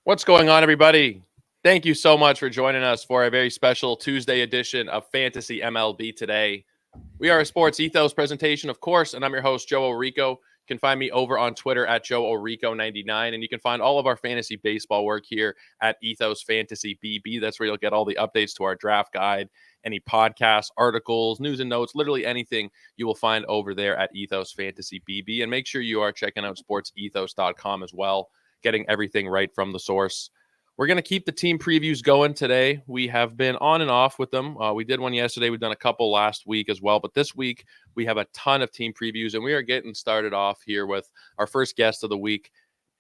What's going on, everybody? Thank you so much for joining us for a very special Tuesday edition of Fantasy MLB today. We are a Sports Ethos presentation, of course, and I'm your host, Joe Orico. You can find me over on Twitter at Joe Orico99, and you can find all of our fantasy baseball work here at Ethos Fantasy BB. That's where you'll get all the updates to our draft guide, any podcasts, articles, news and notes, literally anything you will find over there at Ethos Fantasy BB. And make sure you are checking out sportsethos.com as well, getting everything right from the source. We're going to keep the team previews going today. We have been on and off with them. We did one yesterday. We've done a couple last week as well. But this week, we have a ton of team previews, and we are getting started off here with our first guest of the week.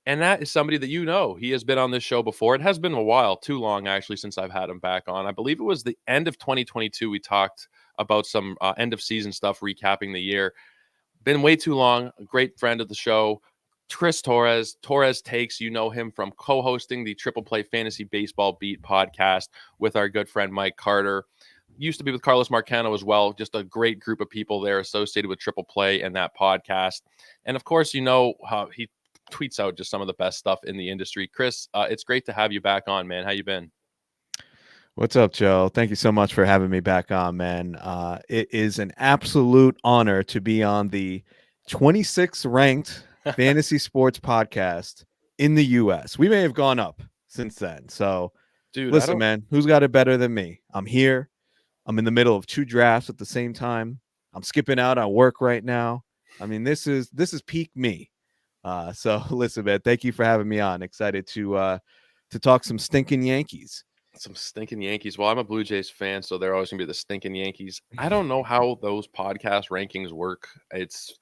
And that is somebody that you know. He has been on this show before. It has been a while, too long, actually, since I've had him back on. I believe it was the end of 2022. We talked about some end-of-season stuff, recapping the year. Been way too long. A great friend of the show. Chris Torres. Torres Takes, you know him from co-hosting the Triple Play Fantasy Baseball Beat podcast with our good friend Mike Carter. Used to be with Carlos Marcano as well. Just a great group of people there associated with Triple Play and that podcast. And of course, you know how he tweets out just some of the best stuff in the industry. Chris, it's great to have you back on, man. How you been? What's up, Joe? Thank you so much for having me back on, man. It is an absolute honor to be on the 26th ranked fantasy sports podcast in the U.S. We may have gone up since then. So, Dude, listen, man, who's got it better than me? I'm here. I'm in the middle of two drafts at the same time. I'm skipping out on work right now. I mean, this is peak me. So, listen, man, thank you for having me on. Excited to talk some stinking Yankees. Some stinking Yankees. Well, I'm a Blue Jays fan, so they're always going to be the stinking Yankees. I don't know how those podcast rankings work. It's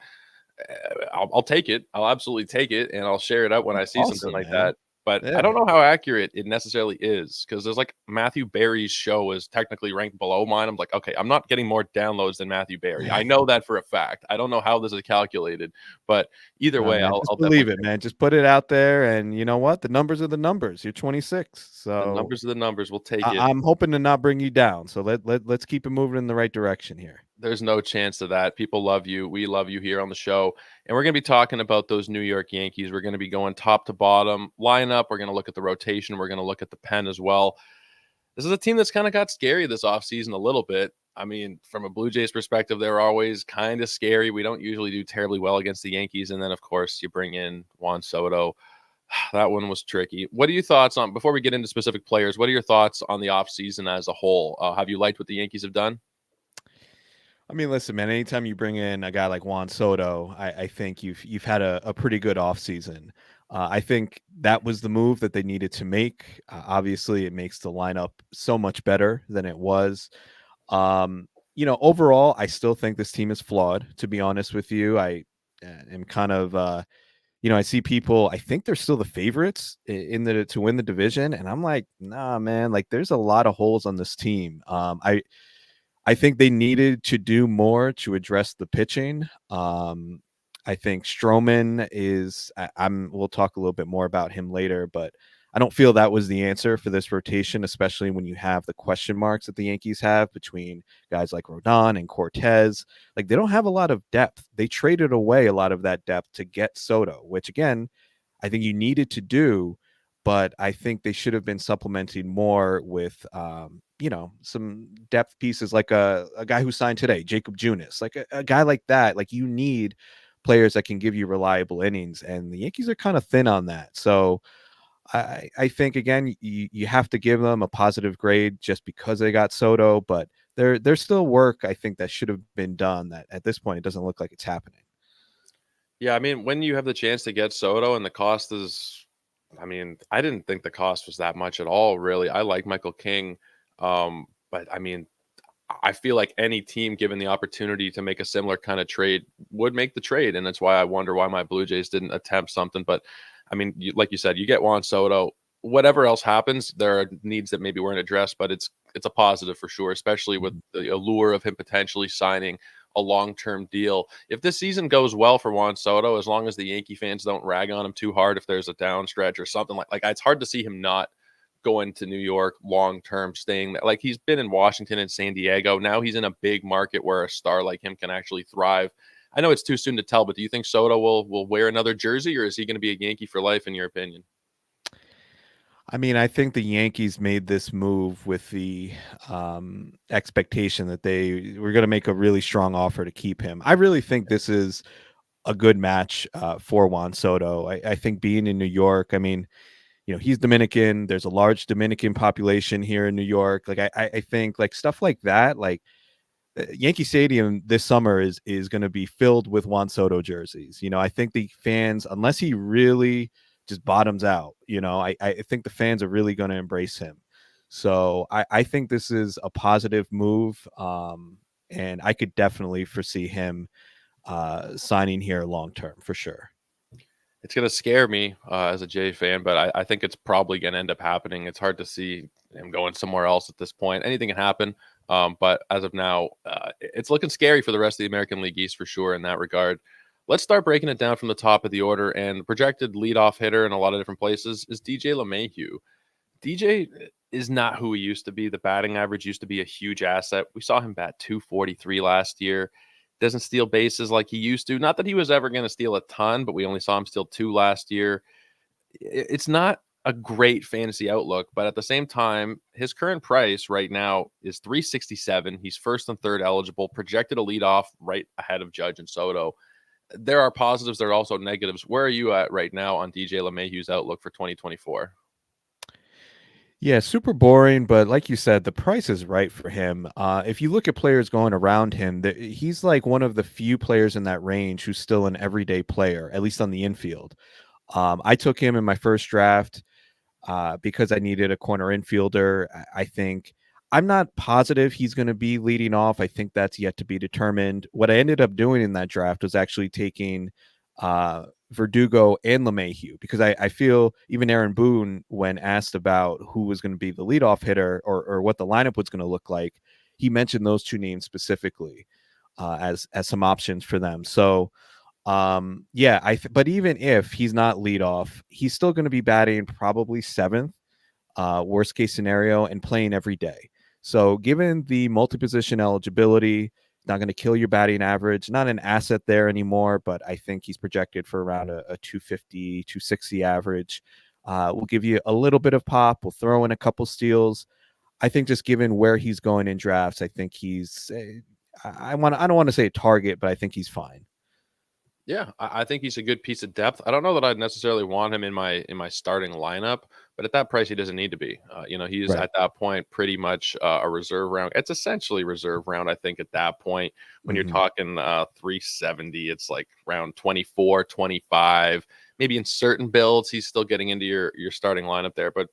I'll take it. I'll absolutely take it, and I'll share it out when I see something like that. But I don't know how accurate it necessarily is, because there's like Matthew Berry's show is technically ranked below mine. I'm like, okay, I'm not getting more downloads than Matthew Berry. I know that for a fact. I don't know how this is calculated, but either way, man, I'll believe it, man. Just put it out there, and you know what? The numbers are the numbers. You're 26, so the numbers are the numbers. We'll take it. I'm hoping to not bring you down. So let's keep it moving in the right direction here. There's no chance of that. People love you. We love you here on the show. And we're going to be talking about those New York Yankees. We're going to be going top to bottom lineup. We're going to look at the rotation. We're going to look at the pen as well. This is a team that's kind of got scary this offseason a little bit. I mean, from a Blue Jays perspective, they're always kind of scary. We don't usually do terribly well against the Yankees. And then, of course, you bring in Juan Soto. That one was tricky. What are your thoughts on, before we get into specific players, what are your thoughts on the offseason as a whole? Have you liked what the Yankees have done? I mean, listen, man, anytime you bring in a guy like Juan Soto, I think you've had a pretty good offseason. I think that was the move that they needed to make. Obviously, it makes the lineup so much better than it was. Overall, I still think this team is flawed, to be honest with you. I am kind of, I see people, I think they're still the favorites to win the division. And I'm like, nah, man, like there's a lot of holes on this team. I think they needed to do more to address the pitching. I think Stroman is, we'll talk a little bit more about him later, but I don't feel that was the answer for this rotation, especially when you have the question marks that the Yankees have between guys like Rodon and Cortez. Like, they don't have a lot of depth. They traded away a lot of that depth to get Soto, which, again, I think you needed to do, but I think they should have been supplementing more with, some depth pieces, like a guy who signed today, Jacob Junis, like a guy like that. Like, you need players that can give you reliable innings, and the Yankees are kind of thin on that. So I think, again, you have to give them a positive grade just because they got Soto, but there's still work, I think, that should have been done that at this point it doesn't look like it's happening. Yeah, I mean, when you have the chance to get Soto and the cost is, I mean, I didn't think the cost was that much at all, really. I like Michael King. But I mean, I feel like any team given the opportunity to make a similar kind of trade would make the trade. And that's why I wonder why my Blue Jays didn't attempt something. But I mean, like you said, you get Juan Soto. Whatever else happens, there are needs that maybe weren't addressed, but it's a positive for sure, especially with the allure of him potentially signing a long-term deal. If this season goes well for Juan Soto, as long as the Yankee fans don't rag on him too hard, if there's a down stretch or something like it's hard to see him not going to New York long-term, staying there. Like, he's been in Washington and San Diego. Now he's in a big market where a star like him can actually thrive. I know it's too soon to tell, but do you think Soto will wear another jersey, or is he going to be a Yankee for life, in your opinion? I mean, I think the Yankees made this move with the expectation that they were going to make a really strong offer to keep him. I really think this is a good match for Juan Soto. I think being in New York, I mean, he's Dominican. There's a large Dominican population here in New York. Like, I think like stuff like that, like Yankee Stadium this summer is going to be filled with Juan Soto jerseys. I think the fans, unless he really just bottoms out, I think the fans are really going to embrace him. So I think this is a positive move, and I could definitely foresee him signing here long term for sure. It's going to scare me as a Jay fan, but I think it's probably going to end up happening. It's hard to see him going somewhere else at this point. Anything can happen. But as of now, it's looking scary for the rest of the American League East for sure in that regard. Let's start breaking it down from the top of the order. And the projected leadoff hitter in a lot of different places is DJ LeMahieu. DJ is not who he used to be. The batting average used to be a huge asset. We saw him bat 243 last year. Doesn't steal bases like he used to. Not that he was ever going to steal a ton, but we only saw him steal 2 last year. It's not a great fantasy outlook, but at the same time, his current price right now is 367. He's first and third eligible, projected a leadoff right ahead of Judge and Soto. There are positives, there are also negatives. Where are you at right now on DJ LeMahieu's outlook for 2024? Yeah, super boring, but like you said, the price is right for him. If you look at players going around him, he's like one of the few players in that range who's still an everyday player, at least on the infield. I took him in my first draft because I needed a corner infielder. I think I'm not positive he's going to be leading off. I think that's yet to be determined. What I ended up doing in that draft was actually taking Verdugo and LeMahieu because I feel even Aaron Boone, when asked about who was going to be the leadoff hitter or what the lineup was going to look like, he mentioned those two names specifically as some options for them. So yeah, but even if he's not leadoff, he's still going to be batting probably seventh, worst case scenario, and playing every day. So given the multi-position eligibility, not going to kill your batting average, not an asset there anymore, but I think he's projected for around a 250, 260 average. We'll give you a little bit of pop. We'll throw in a couple steals. I think just given where he's going in drafts, I think he's, I don't want to say a target, but I think he's fine. Yeah, I think he's a good piece of depth. I don't know that I'd necessarily want him in my starting lineup, but at that price, he doesn't need to be. He's Right. at that point pretty much a reserve round. It's essentially reserve round, I think, at that point. When you're Mm-hmm. talking 370, it's like round 24, 25. Maybe in certain builds, he's still getting into your starting lineup there. But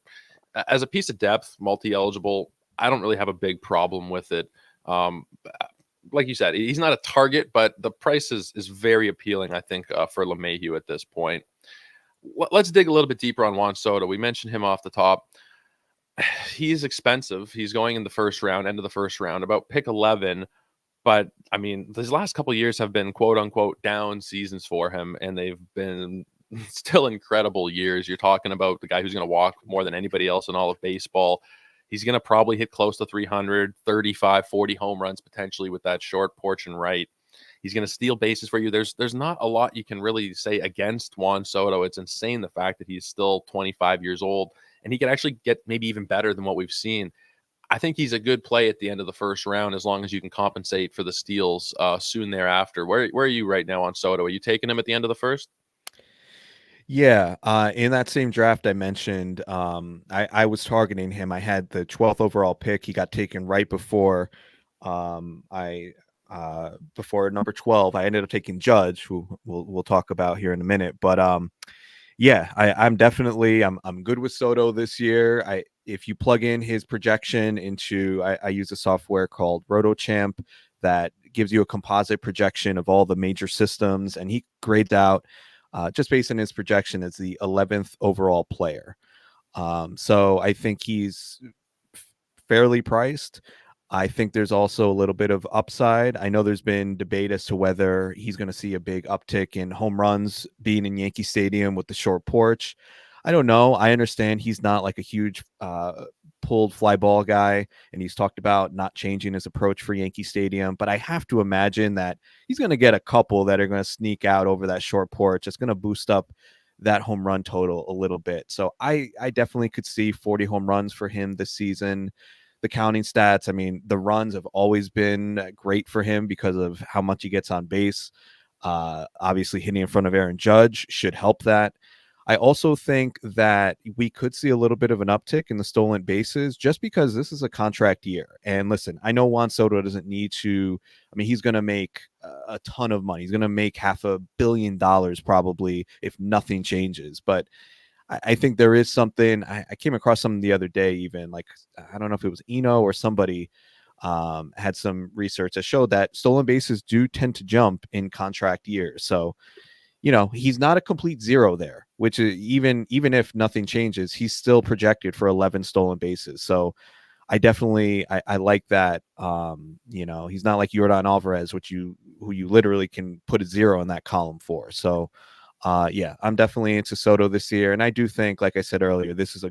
as a piece of depth, multi-eligible, I don't really have a big problem with it. Um, like you said, he's not a target, but the price is very appealing, I think, for LeMahieu at this point. Let's dig a little bit deeper on Juan Soto. We mentioned him off the top. He's expensive. He's going in the first round, end of the first round, about pick 11. But I mean, these last couple of years have been quote unquote down seasons for him, and they've been still incredible years. You're talking about the guy who's going to walk more than anybody else in all of baseball. He's going to probably hit close to 300, 35, 40 home runs potentially with that short porch and right. He's going to steal bases for you. There's not a lot you can really say against Juan Soto. It's insane the fact that he's still 25 years old and he can actually get maybe even better than what we've seen. I think he's a good play at the end of the first round as long as you can compensate for the steals soon thereafter. Where are you right now on Soto? Are you taking him at the end of the first? Yeah, in that same draft I mentioned, I was targeting him. I had the 12th overall pick. He got taken right before I before number 12. I ended up taking Judge, who we'll talk about here in a minute. But yeah, I'm definitely I'm good with Soto this year. If you plug in his projection into I use a software called RotoChamp that gives you a composite projection of all the major systems, and he grades out just based on his projection as the 11th overall player. So I think he's fairly priced. I think there's also a little bit of upside. I know there's been debate as to whether he's going to see a big uptick in home runs being in Yankee Stadium with the short porch. I don't know. I understand he's not like a huge pulled fly ball guy, and he's talked about not changing his approach for Yankee Stadium. But I have to imagine that he's going to get a couple that are going to sneak out over that short porch. It's going to boost up that home run total a little bit. So I definitely could see 40 home runs for him this season. The counting stats, I mean, the runs have always been great for him because of how much he gets on base. Obviously, hitting in front of Aaron Judge should help that. I also think that we could see a little bit of an uptick in the stolen bases just because this is a contract year. And listen, I know Juan Soto doesn't need to, I mean, he's going to make a ton of money. He's going to make $500 million probably if nothing changes. But I think there is something. I came across something the other day, even like, I don't know if it was Eno or somebody had some research that showed that stolen bases do tend to jump in contract years. So, he's not a complete zero there, which is even if nothing changes, he's still projected for 11 stolen bases. So I definitely I like that. He's not like Yordan Alvarez, who you literally can put a zero in that column for. So yeah, I'm definitely into Soto this year. And I do think, like I said earlier, this is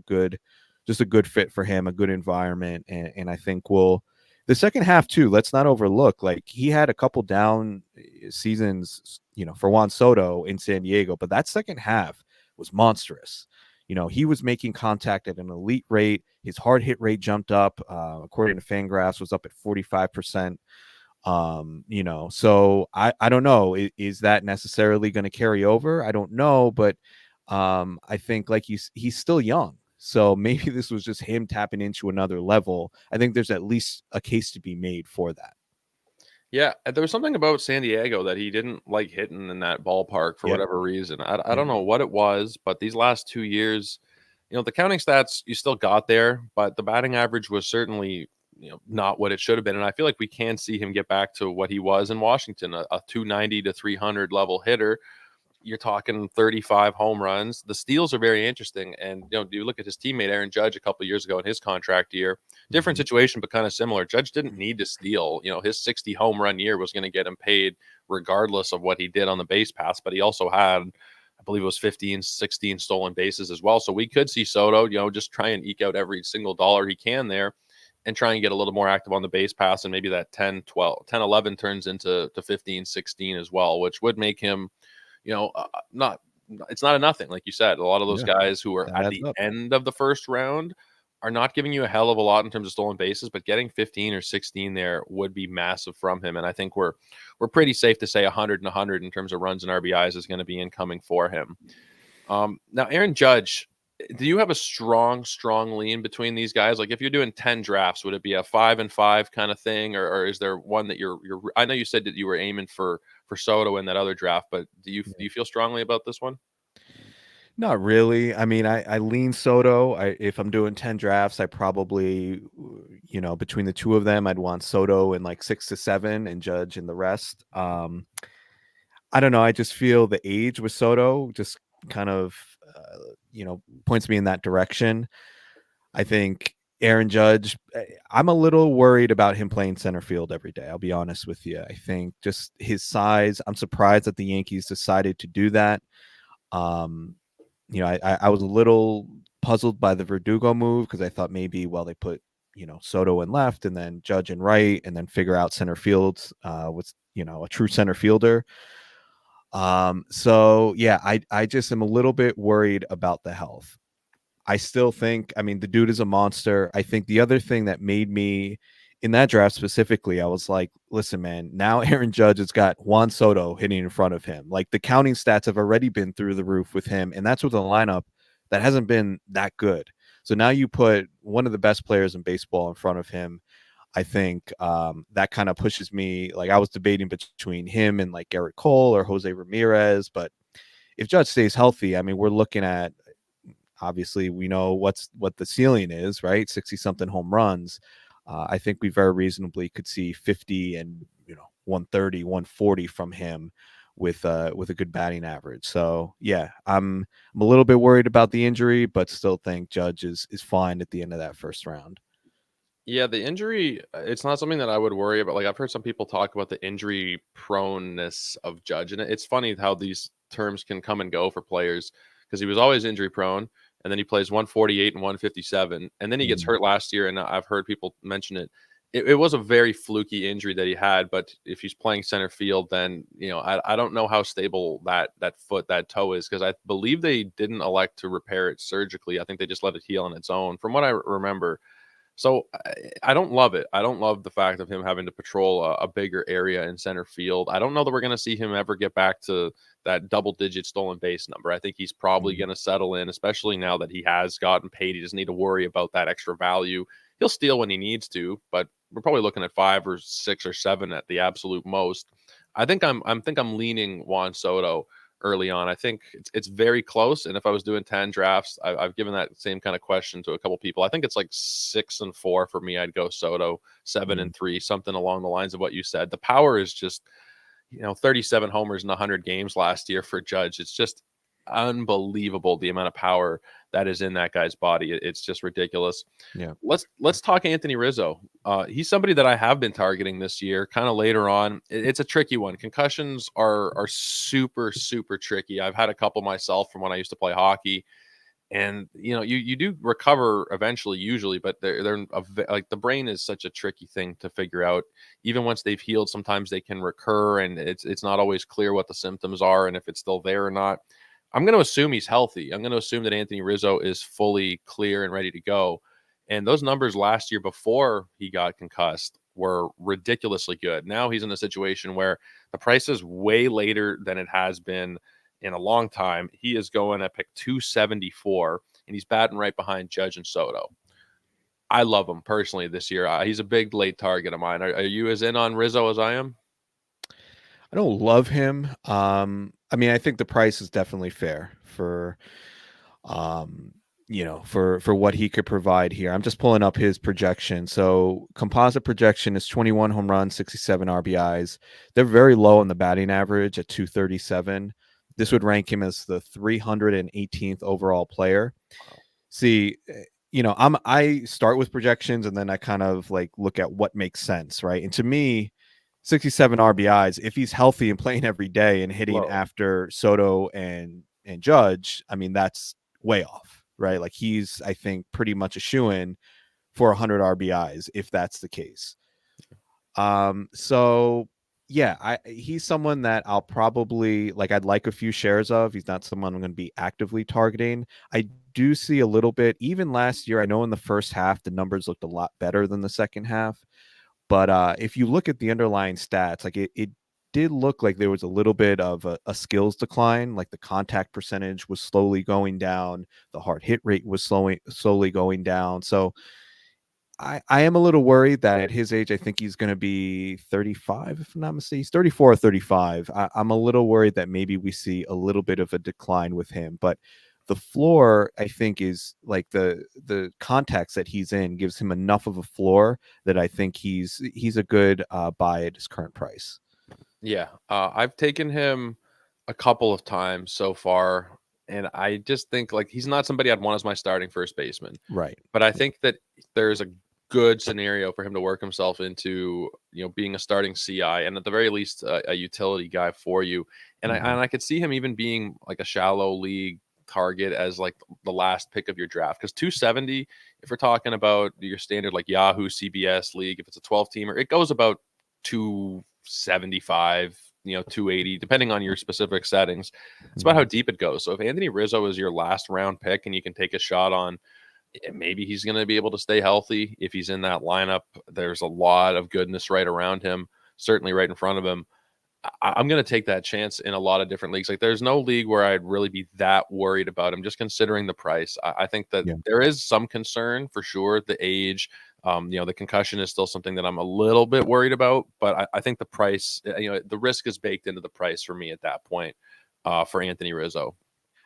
just a good fit for him, a good environment. And I think the second half too, let's not overlook, like he had a couple down seasons, for Juan Soto in San Diego, but that second half was monstrous. He was making contact at an elite rate. His hard hit rate jumped up, according to Fangraphs, was up at 45%. So I don't know. Is that necessarily going to carry over? I don't know, but I think like he's still young. So maybe this was just him tapping into another level. I think there's at least a case to be made for that. Yeah, there was something about San Diego that he didn't like hitting in that ballpark for Yep. whatever reason. I Yep. don't know what it was, but these last 2 years, the counting stats you still got there, but the batting average was certainly, not what it should have been. And I feel like we can see him get back to what he was in Washington, a 290 to 300 level hitter. You're talking 35 home runs. The steals are very interesting. And, you look at his teammate Aaron Judge a couple of years ago in his contract year, different Mhm. situation, but kind of similar. Judge didn't need to steal. His 60 home run year was going to get him paid regardless of what he did on the base pass. But he also had, I believe it was 15, 16 stolen bases as well. So we could see Soto, just try and eke out every single dollar he can there and try and get a little more active on the base pass. And maybe that 10, 12, 10, 11 turns into 15, 16 as well, which would make him not it's not a nothing. Like you said, a lot of those Yeah, guys who are that at adds the up. end of the first round are not giving you a hell of a lot in terms of stolen bases, but getting 15 or 16 there would be massive from him. And I think we're pretty safe to say 100 and 100 in terms of runs and RBIs is going to be incoming for him. Now, Aaron Judge, do you have a strong lean between these guys? Like, if you're doing 10 drafts, would it be a 5-5 kind of thing, or is there one that you're? I know you said that you were aiming for Soto in that other draft, but do you feel strongly about this one? Not really. I mean, I lean Soto. If I'm doing 10 drafts, I probably, between the two of them, I'd want Soto in like 6 to 7 and Judge in the rest. I don't know. I just feel the age with Soto just kind of, points me in that direction. I think Aaron Judge, I'm a little worried about him playing center field every day. I'll be honest with you. I think just his size, I'm surprised that the Yankees decided to do that. Um, I was a little puzzled by the Verdugo move because I thought maybe, well, they put, Soto in left and then Judge in right and then figure out center field with, a true center fielder. So yeah, I just am a little bit worried about the health. I still think, I mean, the dude is a monster. I think the other thing that made me in that draft specifically, I was like, listen, man, now Aaron Judge has got Juan Soto hitting in front of him. Like the counting stats have already been through the roof with him, and that's with a lineup that hasn't been that good. So now you put one of the best players in baseball in front of him. I think that kind of pushes me. Like I was debating between him and like Garrett Cole or Jose Ramirez, but if Judge stays healthy, I mean, we're looking at, obviously we know what the ceiling is, right? 60 something home runs. I think we very reasonably could see 50 and 130, 140 from him with a good batting average. So yeah, I'm a little bit worried about the injury, but still think Judge is fine at the end of that first round. Yeah, the injury, it's not something that I would worry about. Like I've heard some people talk about the injury proneness of Judge, and it's funny how these terms can come and go for players because he was always injury prone, and then he plays 148 and 157, and then he gets Mhm. hurt last year, and I've heard people mention it it was a very fluky injury that he had, but if he's playing center field, then I don't know how stable that toe is, because I believe they didn't elect to repair it surgically. I think they just let it heal on its own, from what I remember. So I don't love it. I don't love the fact of him having to patrol a bigger area in center field. I don't know that we're going to see him ever get back to that double-digit stolen base number. I think he's probably Mhm. going to settle in, especially now that he has gotten paid. He doesn't need to worry about that extra value. He'll steal when he needs to, but we're probably looking at 5 or 6 or 7 at the absolute most. I think I'm leaning Juan Soto early on. I think it's very close. And if I was doing 10 drafts, I've given that same kind of question to a couple people. I think it's like 6 and 4 for me. I'd go Soto, seven Mhm. and three, something along the lines of what you said. The power is just, 37 homers in 100 games last year for Judge. It's just unbelievable the amount of power that is in that guy's body. It's just ridiculous. Yeah. Let's talk Anthony Rizzo. He's somebody that I have been targeting this year, kind of later on. It's a tricky one. Concussions are super super tricky. I've had a couple myself from when I used to play hockey, and you do recover eventually, usually, but like the brain is such a tricky thing to figure out. Even once they've healed, sometimes they can recur, and it's not always clear what the symptoms are and if it's still there or not. I'm going to assume he's healthy. I'm going to assume that Anthony Rizzo is fully clear and ready to go. And those numbers last year before he got concussed were ridiculously good. Now he's in a situation where the price is way later than it has been in a long time. He is going at pick 274, and he's batting right behind Judge and Soto. I love him personally this year. He's a big late target of mine. Are you as in on Rizzo as I am? I don't love him. I mean, I think the price is definitely fair for um for what he could provide here. I'm just pulling up his projection. So composite projection is 21 home runs, 67 RBIs. They're very low on the batting average at 237. This would rank him as the 318th overall player. See, I start with projections and then I kind of like look at what makes sense, right? And to me, 67 RBIs, if he's healthy and playing every day and hitting Low. after Soto and Judge, I mean that's way off, right? Like he's, I think, pretty much a shoo-in for 100 RBIs if that's the case. So yeah, he's someone that I'll probably like. I'd like a few shares of. He's not someone I'm going to be actively targeting. I do see a little bit. Even last year, I know in the first half the numbers looked a lot better than the second half. But if you look at the underlying stats, like it did look like there was a little bit of a skills decline. Like the contact percentage was slowly going down, the hard hit rate was slowly going down. So I am a little worried that at his age, I think he's going to be 35, if I'm not mistaken. He's 34 or 35. I'm a little worried that maybe we see a little bit of a decline with him. But the floor, I think, is like the context that he's in gives him enough of a floor that I think he's a good buy at his current price. Yeah, I've taken him a couple of times so far, and I just think like he's not somebody I'd want as my starting first baseman. Right. But I think that there's a good scenario for him to work himself into, being a starting CI, and at the very least a utility guy for you. And I Mhm. and I could see him even being like a shallow league target as like the last pick of your draft, because 270, if we're talking about your standard like Yahoo CBS league, if it's a 12 teamer, it goes about 275, 280, depending on your specific settings. It's about how Mhm. deep it goes. So if Anthony Rizzo is your last round pick and you can take a shot on, maybe he's going to be able to stay healthy if he's in that lineup. There's a lot of goodness right around him, certainly right in front of him. I'm going to take that chance in a lot of different leagues. Like, there's no league where I'd really be that worried about him, just considering the price. I think that Yeah. there is some concern for sure. The age, the concussion is still something that I'm a little bit worried about, but I think the price, the risk is baked into the price for me at that point, for Anthony Rizzo.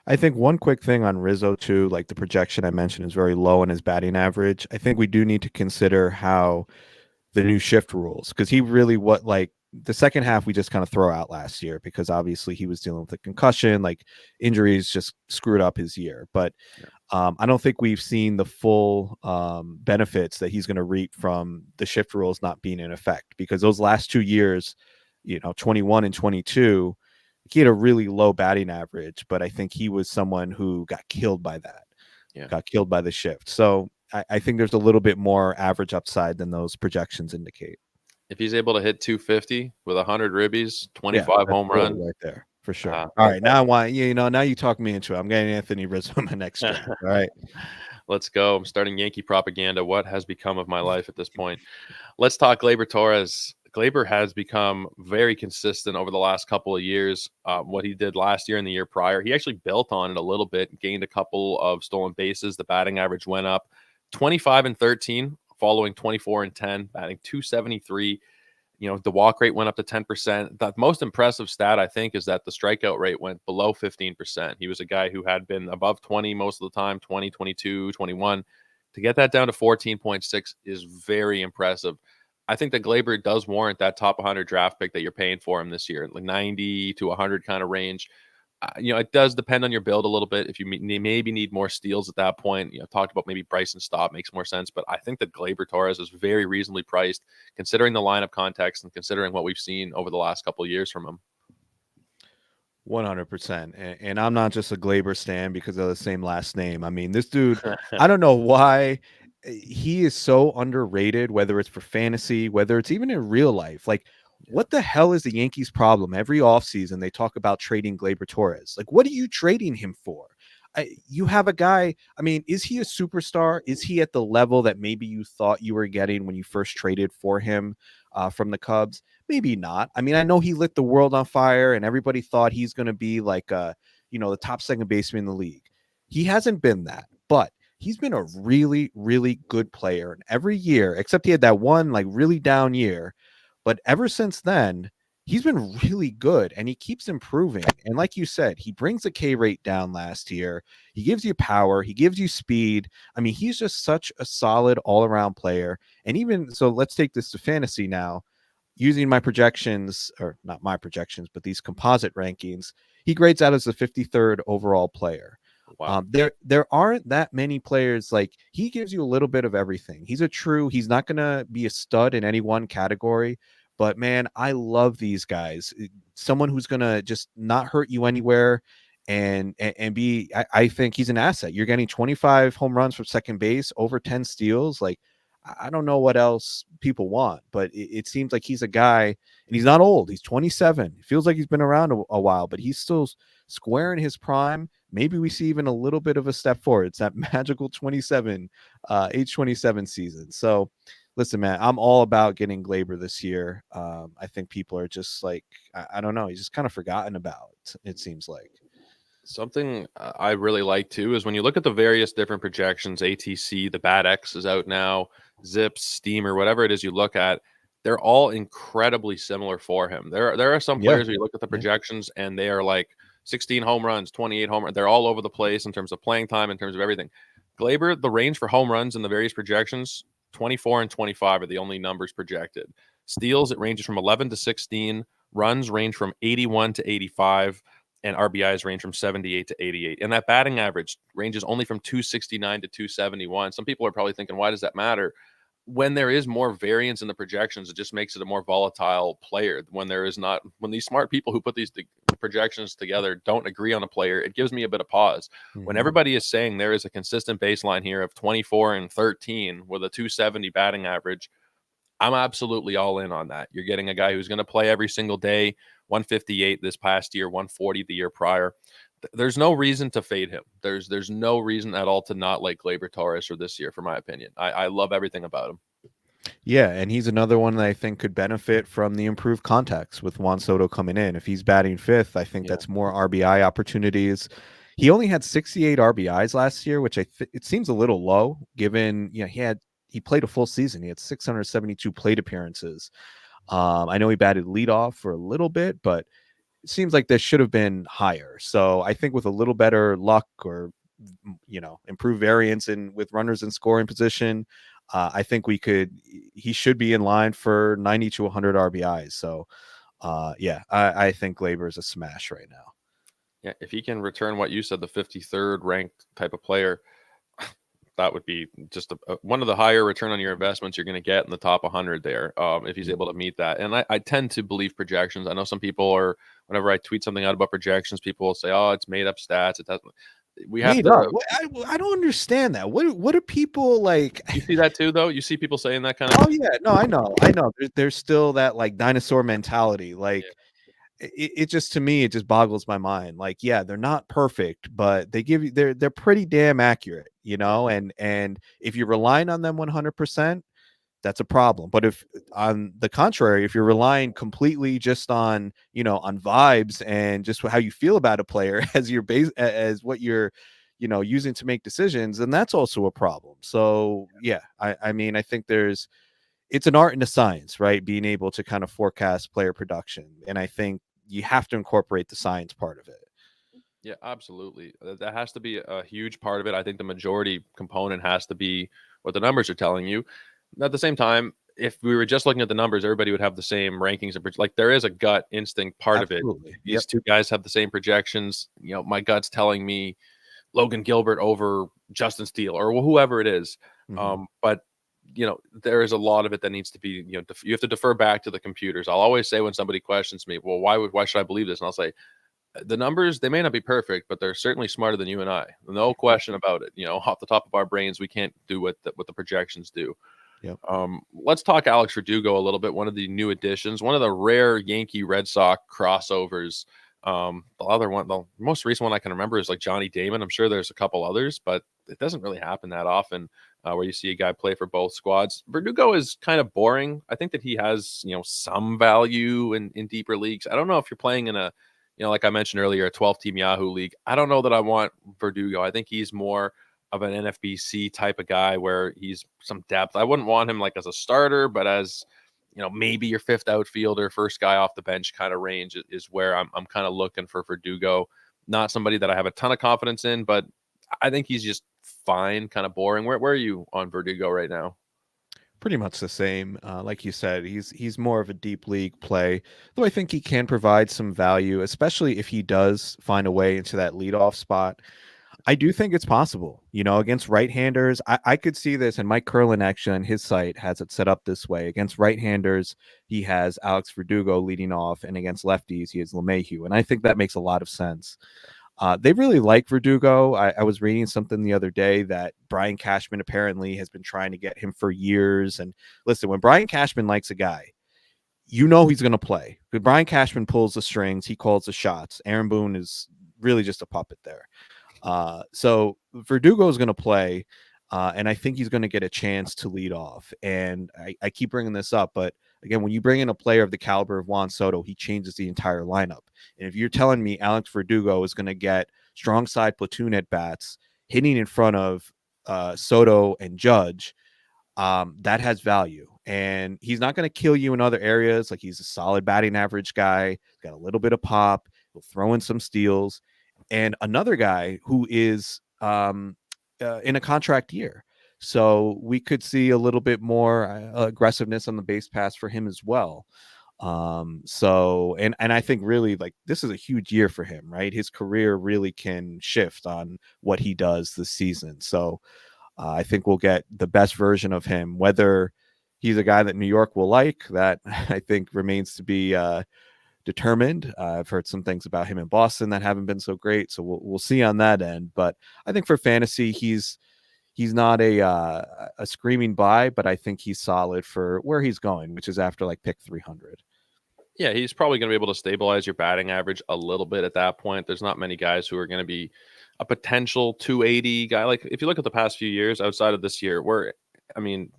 I think one quick thing on Rizzo too, like the projection I mentioned is very low in his batting average. I think we do need to consider how the new shift rules, because he really, what, like the second half we just kind of throw out last year because obviously he was dealing with a concussion, like injuries just screwed up his year. But Yeah. I don't think we've seen the full benefits that he's going to reap from the shift rules not being in effect, because those last 2 years, 21 and 22, he had a really low batting average, but I think he was someone who got killed by that, Yeah. got killed by the shift. So I think there's a little bit more average upside than those projections indicate. If he's able to hit 250 with 100 ribbies, Yeah, 25 that's home gold run, right there for sure. All that, right, now I want now you talk me into it. I'm getting Anthony Rizzo in my next draft. All right. let's go. I'm starting Yankee propaganda. What has become of my life at this point? Let's talk Gleyber Torres. Gleyber has become very consistent over the last couple of years. What he did last year and the year prior, he actually built on it a little bit, gained a couple of stolen bases. The batting average went up 25 and 13, following 24 and 10, batting 273. The walk rate went up to 10%. The most impressive stat, I think, is that the strikeout rate went below 15%. He was a guy who had been above 20 most of the time, 20, 22, 21. To get that down to 14.6 is very impressive. I think that Gleyber does warrant that top 100 draft pick that you're paying for him this year, like 90 to 100 kind of range. It does depend on your build a little bit. If you maybe need more steals at that point, talked about maybe Bryson Stott makes more sense. But I think that Gleyber Torres is very reasonably priced, considering the lineup context and considering what we've seen over the last couple of years from him. 100%. And I'm not just a Glaber stan because of the same last name. I mean, this dude, I don't know why he is so underrated, whether it's for fantasy, whether it's even in real life. Like, what the hell is the Yankees' problem? Every offseason, they talk about trading Glaber Torres. Like, what are you trading him for? You have a guy. I mean, is he a superstar? Is he at the level that maybe you thought you were getting when you first traded for him from the Cubs? Maybe not. I mean, I know he lit the world on fire and everybody thought he's going to be like, the top second baseman in the league. He hasn't been that, but he's been a really, really good player. And every year, except he had that one like really down year, but ever since then, he's been really good and he keeps improving. And like you said, he brings the K rate down last year. He gives you power. He gives you speed. I mean, he's just such a solid all around player. And even so, let's take this to fantasy now. Using my projections, or not my projections, but these composite rankings, he grades out as the 53rd overall player. Wow. There aren't that many players. Like, he gives you a little bit of everything. He's not going to be a stud in any one category, but man, I love these guys. Someone who's going to just not hurt you anywhere and be, I think he's an asset. You're getting 25 home runs from second base, over 10 steals. Like, I don't know what else people want, but it seems like he's a guy, and he's not old. He's 27. It feels like he's been around a while, but he's still square in his prime. Maybe we see even a little bit of a step forward. It's that magical 27, age 27 season. So listen, man, I'm all about getting Gleyber this year. I think people are just like, I don't know. He's just kind of forgotten about, it seems like. Something I really like too is when you look at the various different projections, ATC, the Bad X is out now, Zips, Steam, or whatever it is you look at, they're all incredibly similar for him. There are some Yeah. players where you look at the projections and they are like 16 home runs, 28 home runs. They're all over the place in terms of playing time, in terms of everything. Gleyber, the range for home runs in the various projections, 24 and 25 are the only numbers projected. Steals, it ranges from 11 to 16. Runs range from 81 to 85. And RBIs range from 78 to 88. And that batting average ranges only from 269 to 271. Some people are probably thinking, why does that matter? When there is more variance in the projections, it just makes it a more volatile player. When these smart people who put these projections together don't agree on a player, it gives me a bit of pause. Mm-hmm. When everybody is saying there is a consistent baseline here of 24 and 13 with a 270 batting average, I'm absolutely all in on that. You're getting a guy who's going to play every single day, 158 this past year, 140 the year prior. There's no reason to fade him. There's no reason at all to not like Gleyber Torres for this year, for my opinion. I love everything about him. Yeah, and he's another one that I think could benefit from the improved contacts with Juan Soto coming in. If he's batting fifth, I think that's more RBI opportunities. He only had 68 RBIs last year, which it seems a little low given he played a full season. He had 672 plate appearances. I know he batted leadoff for a little bit, but it seems like this should have been higher. So I think with a little better luck or improved variance with runners in scoring position, I think he should be in line for 90 to 100 RBIs. So I think Gleyber is a smash right now. Yeah, if he can return what you said, the 53rd ranked type of player, that would be just one of the higher return on your investments you're going to get in the top 100 there, if he's able to meet that. And I tend to believe projections. I know some people whenever I tweet something out about projections, people will say, oh, it's made up stats. It doesn't. We have Made up. to. I don't understand that. What are people like? You see that too, though. You see people saying that kind of. Oh yeah, no, I know. There's still that like dinosaur mentality. Yeah, Like it just to me, it just boggles my mind. Like, yeah, they're not perfect, but they give you they're pretty damn accurate, you know. And if you're relying on them 100%, that's a problem. But if on the contrary, if you're relying completely just on, on vibes and just how you feel about a player as your base, as what you're, using to make decisions, then that's also a problem. So yeah, I mean, I think it's an art and a science, right? Being able to kind of forecast player production. And I think you have to incorporate the science part of it. yeah, absolutely. That has to be a huge part of it. I think the majority component has to be what the numbers are telling you. At the same time, if we were just looking at the numbers, everybody would have the same rankings. Like there is a gut instinct part of it. Absolutely. If Yep. these two guys have the same projections, my gut's telling me Logan Gilbert over Justin Steele or whoever it is. Mm-hmm. But there is a lot of it that needs to be, you have to defer back to the computers. I'll always say when somebody questions me, well, why should I believe this? And I'll say, the numbers, they may not be perfect, but they're certainly smarter than you and I. No question about it. Off the top of our brains, we can't do what the projections do. Yep. Let's talk Alex Verdugo a little bit. One of the new additions, one of the rare Yankee Red Sox crossovers. The other one, the most recent one I can remember is like Johnny Damon. I'm sure there's a couple others, but it doesn't really happen that often where you see a guy play for both squads. Verdugo is kind of boring. I think that he has, some value in deeper leagues. I don't know if you're playing in a, like I mentioned earlier, a 12-team Yahoo league. I don't know that I want Verdugo. I think he's more of an NFBC type of guy where he's some depth. I wouldn't want him like as a starter, but as maybe your fifth outfielder, first guy off the bench kind of range is where I'm kind of looking for Verdugo. Not somebody that I have a ton of confidence in, but I think he's just fine, kind of boring. Where are you on Verdugo right now? Pretty much the same. Like you said, he's more of a deep league play, though I think he can provide some value, especially if he does find a way into that leadoff spot. I do think it's possible, against right-handers. I could see this, and Mike Curlin actually on his site has it set up this way. Against right-handers, he has Alex Verdugo leading off, and against lefties, he has LeMahieu. And I think that makes a lot of sense. They really like Verdugo. I was reading something the other day that Brian Cashman apparently has been trying to get him for years. And listen, when Brian Cashman likes a guy, he's going to play. When Brian Cashman pulls the strings, he calls the shots. Aaron Boone is really just a puppet there. So Verdugo is going to play, and I think he's going to get a chance to lead off. And I keep bringing this up, but again, when you bring in a player of the caliber of Juan Soto, he changes the entire lineup. And if you're telling me Alex Verdugo is going to get strong side platoon at bats, hitting in front of Soto and Judge, that has value. And he's not going to kill you in other areas. Like he's a solid batting average guy. He's got a little bit of pop. He'll throw in some steals. And another guy who is in a contract year. So we could see a little bit more aggressiveness on the base pass for him as well. And I think really like this is a huge year for him, right? His career really can shift on what he does this season. So I think we'll get the best version of him. Whether he's a guy that New York will like, that I think remains to be determined. I've heard some things about him in Boston that haven't been so great, so we'll see on that end. But I think for fantasy, he's not a screaming buy, but I think he's solid for where he's going, which is after like pick 300. Yeah, he's probably going to be able to stabilize your batting average a little bit at that point. There's not many guys who are going to be a potential 280 guy. Like if you look at the past few years outside of this year, I mean,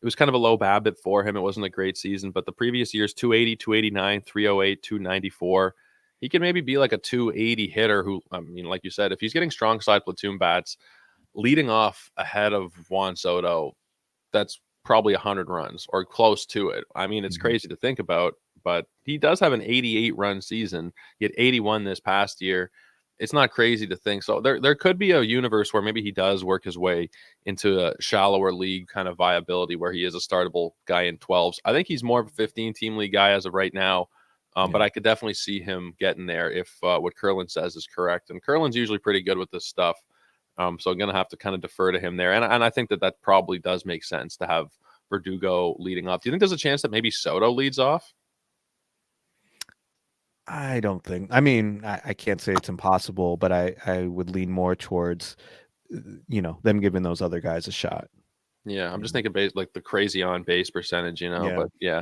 it was kind of a low BABIP for him. It wasn't a great season, but the previous years 280, 289, 308, 294. He can maybe be like a 280 hitter who, I mean, like you said, if he's getting strong side platoon bats, leading off ahead of Juan Soto, that's probably 100 runs or close to it. I mean, it's crazy to think about, but he does have an 88 run season. He had 81 this past year. It's not crazy to think. So there could be a universe where maybe he does work his way into a shallower league kind of viability where he is a startable guy in 12s. I think he's more of a 15-team league guy as of right now. But I could definitely see him getting there if what Curlin says is correct. And Curlin's usually pretty good with this stuff. So I'm going to have to kind of defer to him there. And I think that probably does make sense to have Verdugo leading off. Do you think there's a chance that maybe Soto leads off? I don't think. I mean, I can't say it's impossible, but I would lean more towards them giving those other guys a shot. Yeah, I'm You just know? thinking base like the crazy on base percentage, Yeah. but yeah,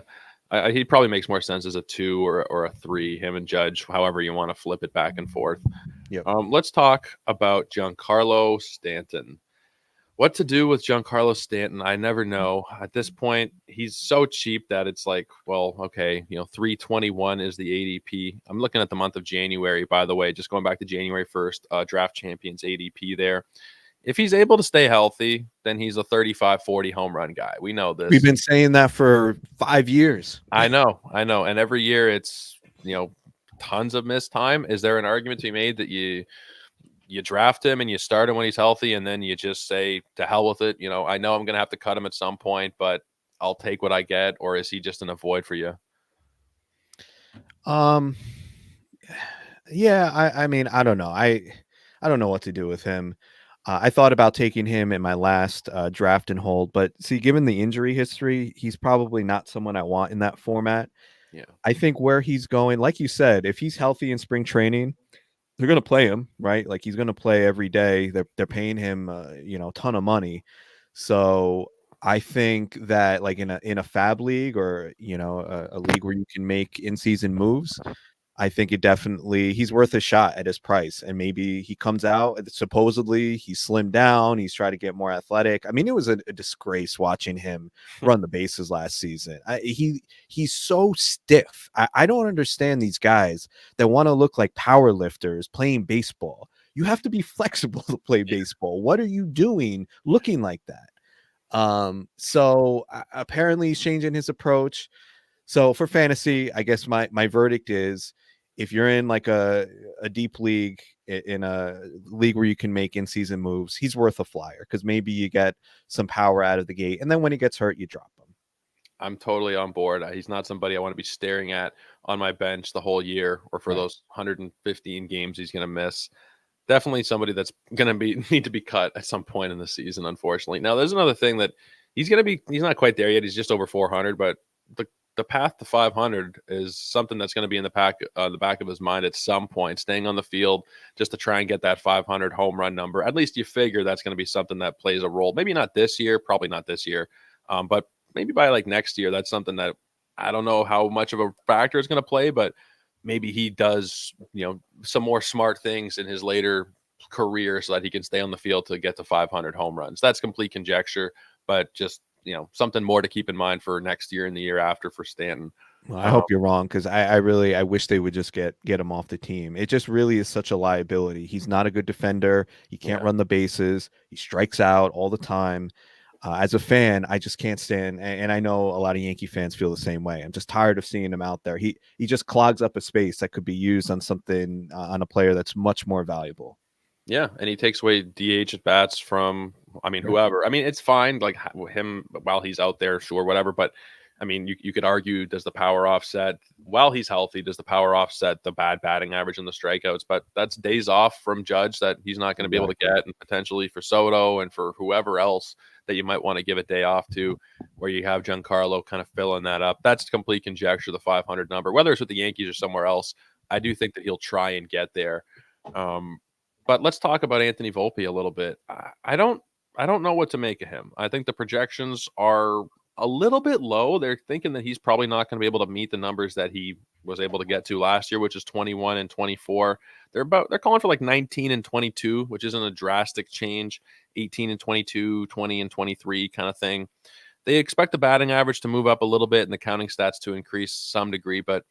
he probably makes more sense as a 2 or a 3, him and Judge, however you wanna flip it back and forth. Yep. Let's talk about Giancarlo Stanton. What to do with Giancarlo Stanton, I never know. At this point, he's so cheap that it's like, well, okay, 321 is the ADP. I'm looking at the month of January, by the way, just going back to January 1st, Draft Champions ADP there. If he's able to stay healthy, then he's a 35, 40 home run guy. We know We've this. been saying that for 5 years. I know. And every year it's, tons of missed time. Is there an argument to be made that you draft him and you start him when he's healthy and then you just say to hell with it? I know I'm going to have to cut him at some point, but I'll take what I get. Or is he just an avoid for you? Um, yeah, I mean, I don't know. I don't know what to do with him. I thought about taking him in my last draft and hold, but see, given the injury history, he's probably not someone I want in that format. Yeah. I think where he's going, like you said, if he's healthy in spring training, they're going to play him, right? Like he's going to play every day. They're paying him, a ton of money. So I think that like in a fab league or a league where you can make in season moves, I think he's worth a shot at his price. And maybe he comes out and supposedly he's slimmed down. He's trying to get more athletic. I mean, it was a disgrace watching him run the bases last season. He's so stiff. I don't understand these guys that want to look like power lifters playing baseball. You have to be flexible to play Yeah. baseball. What are you doing looking like that? So apparently he's changing his approach. So for fantasy, I guess my verdict is if you're in like a deep league in a league where you can make in season moves, he's worth a flyer because maybe you get some power out of the gate, and then when he gets hurt, you drop him. I'm totally on board. He's not somebody I want to be staring at on my bench the whole year or for Right. those 115 games he's going to miss. Definitely somebody that's going to be need to be cut at some point in the season, unfortunately. Now, there's another thing that he's not quite there yet. He's just over 400, but the path to 500 is something that's going to be in the back of his mind at some point, staying on the field just to try and get that 500 home run number. At least you figure that's going to be something that plays a role. Maybe not this year, probably not this year, but maybe by like next year, that's something that I don't know how much of a factor it's going to play, but maybe he does, some more smart things in his later career so that he can stay on the field to get to 500 home runs. That's complete conjecture, but just, something more to keep in mind for next year and the year after for Stanton. Well, I Um, hope you're wrong because I wish they would just get him off the team. It just really is such a liability. He's not a good defender. He can't yeah. run the bases. He strikes out all the time. As a fan, I just can't stand, and I know a lot of Yankee fans feel the same way. I'm just tired of seeing him out there. He just clogs up a space that could be used on something on a player that's much more valuable. Yeah, and he takes away DH at bats from, I mean, Right. whoever. I mean, it's fine, like him while he's out there, sure, whatever. But I mean, you could argue, does the power offset while he's healthy? Does the power offset the bad batting average and the strikeouts? But that's days off from Judge that he's not going to be able to Exactly. get, and potentially for Soto and for whoever else that you might want to give a day off to, where you have Giancarlo kind of filling that up. That's complete conjecture. The 500 number, whether it's with the Yankees or somewhere else, I do think that he'll try and get there. Um, but let's talk about Anthony Volpe a little bit. I don't know what to make of him. I think the projections are a little bit low. They're thinking that he's probably not going to be able to meet the numbers that he was able to get to last year, which is 21 and 24. They're calling for like 19 and 22, which isn't a drastic change. 18 and 22, 20 and 23 kind of thing. They expect the batting average to move up a little bit and the counting stats to increase some degree, but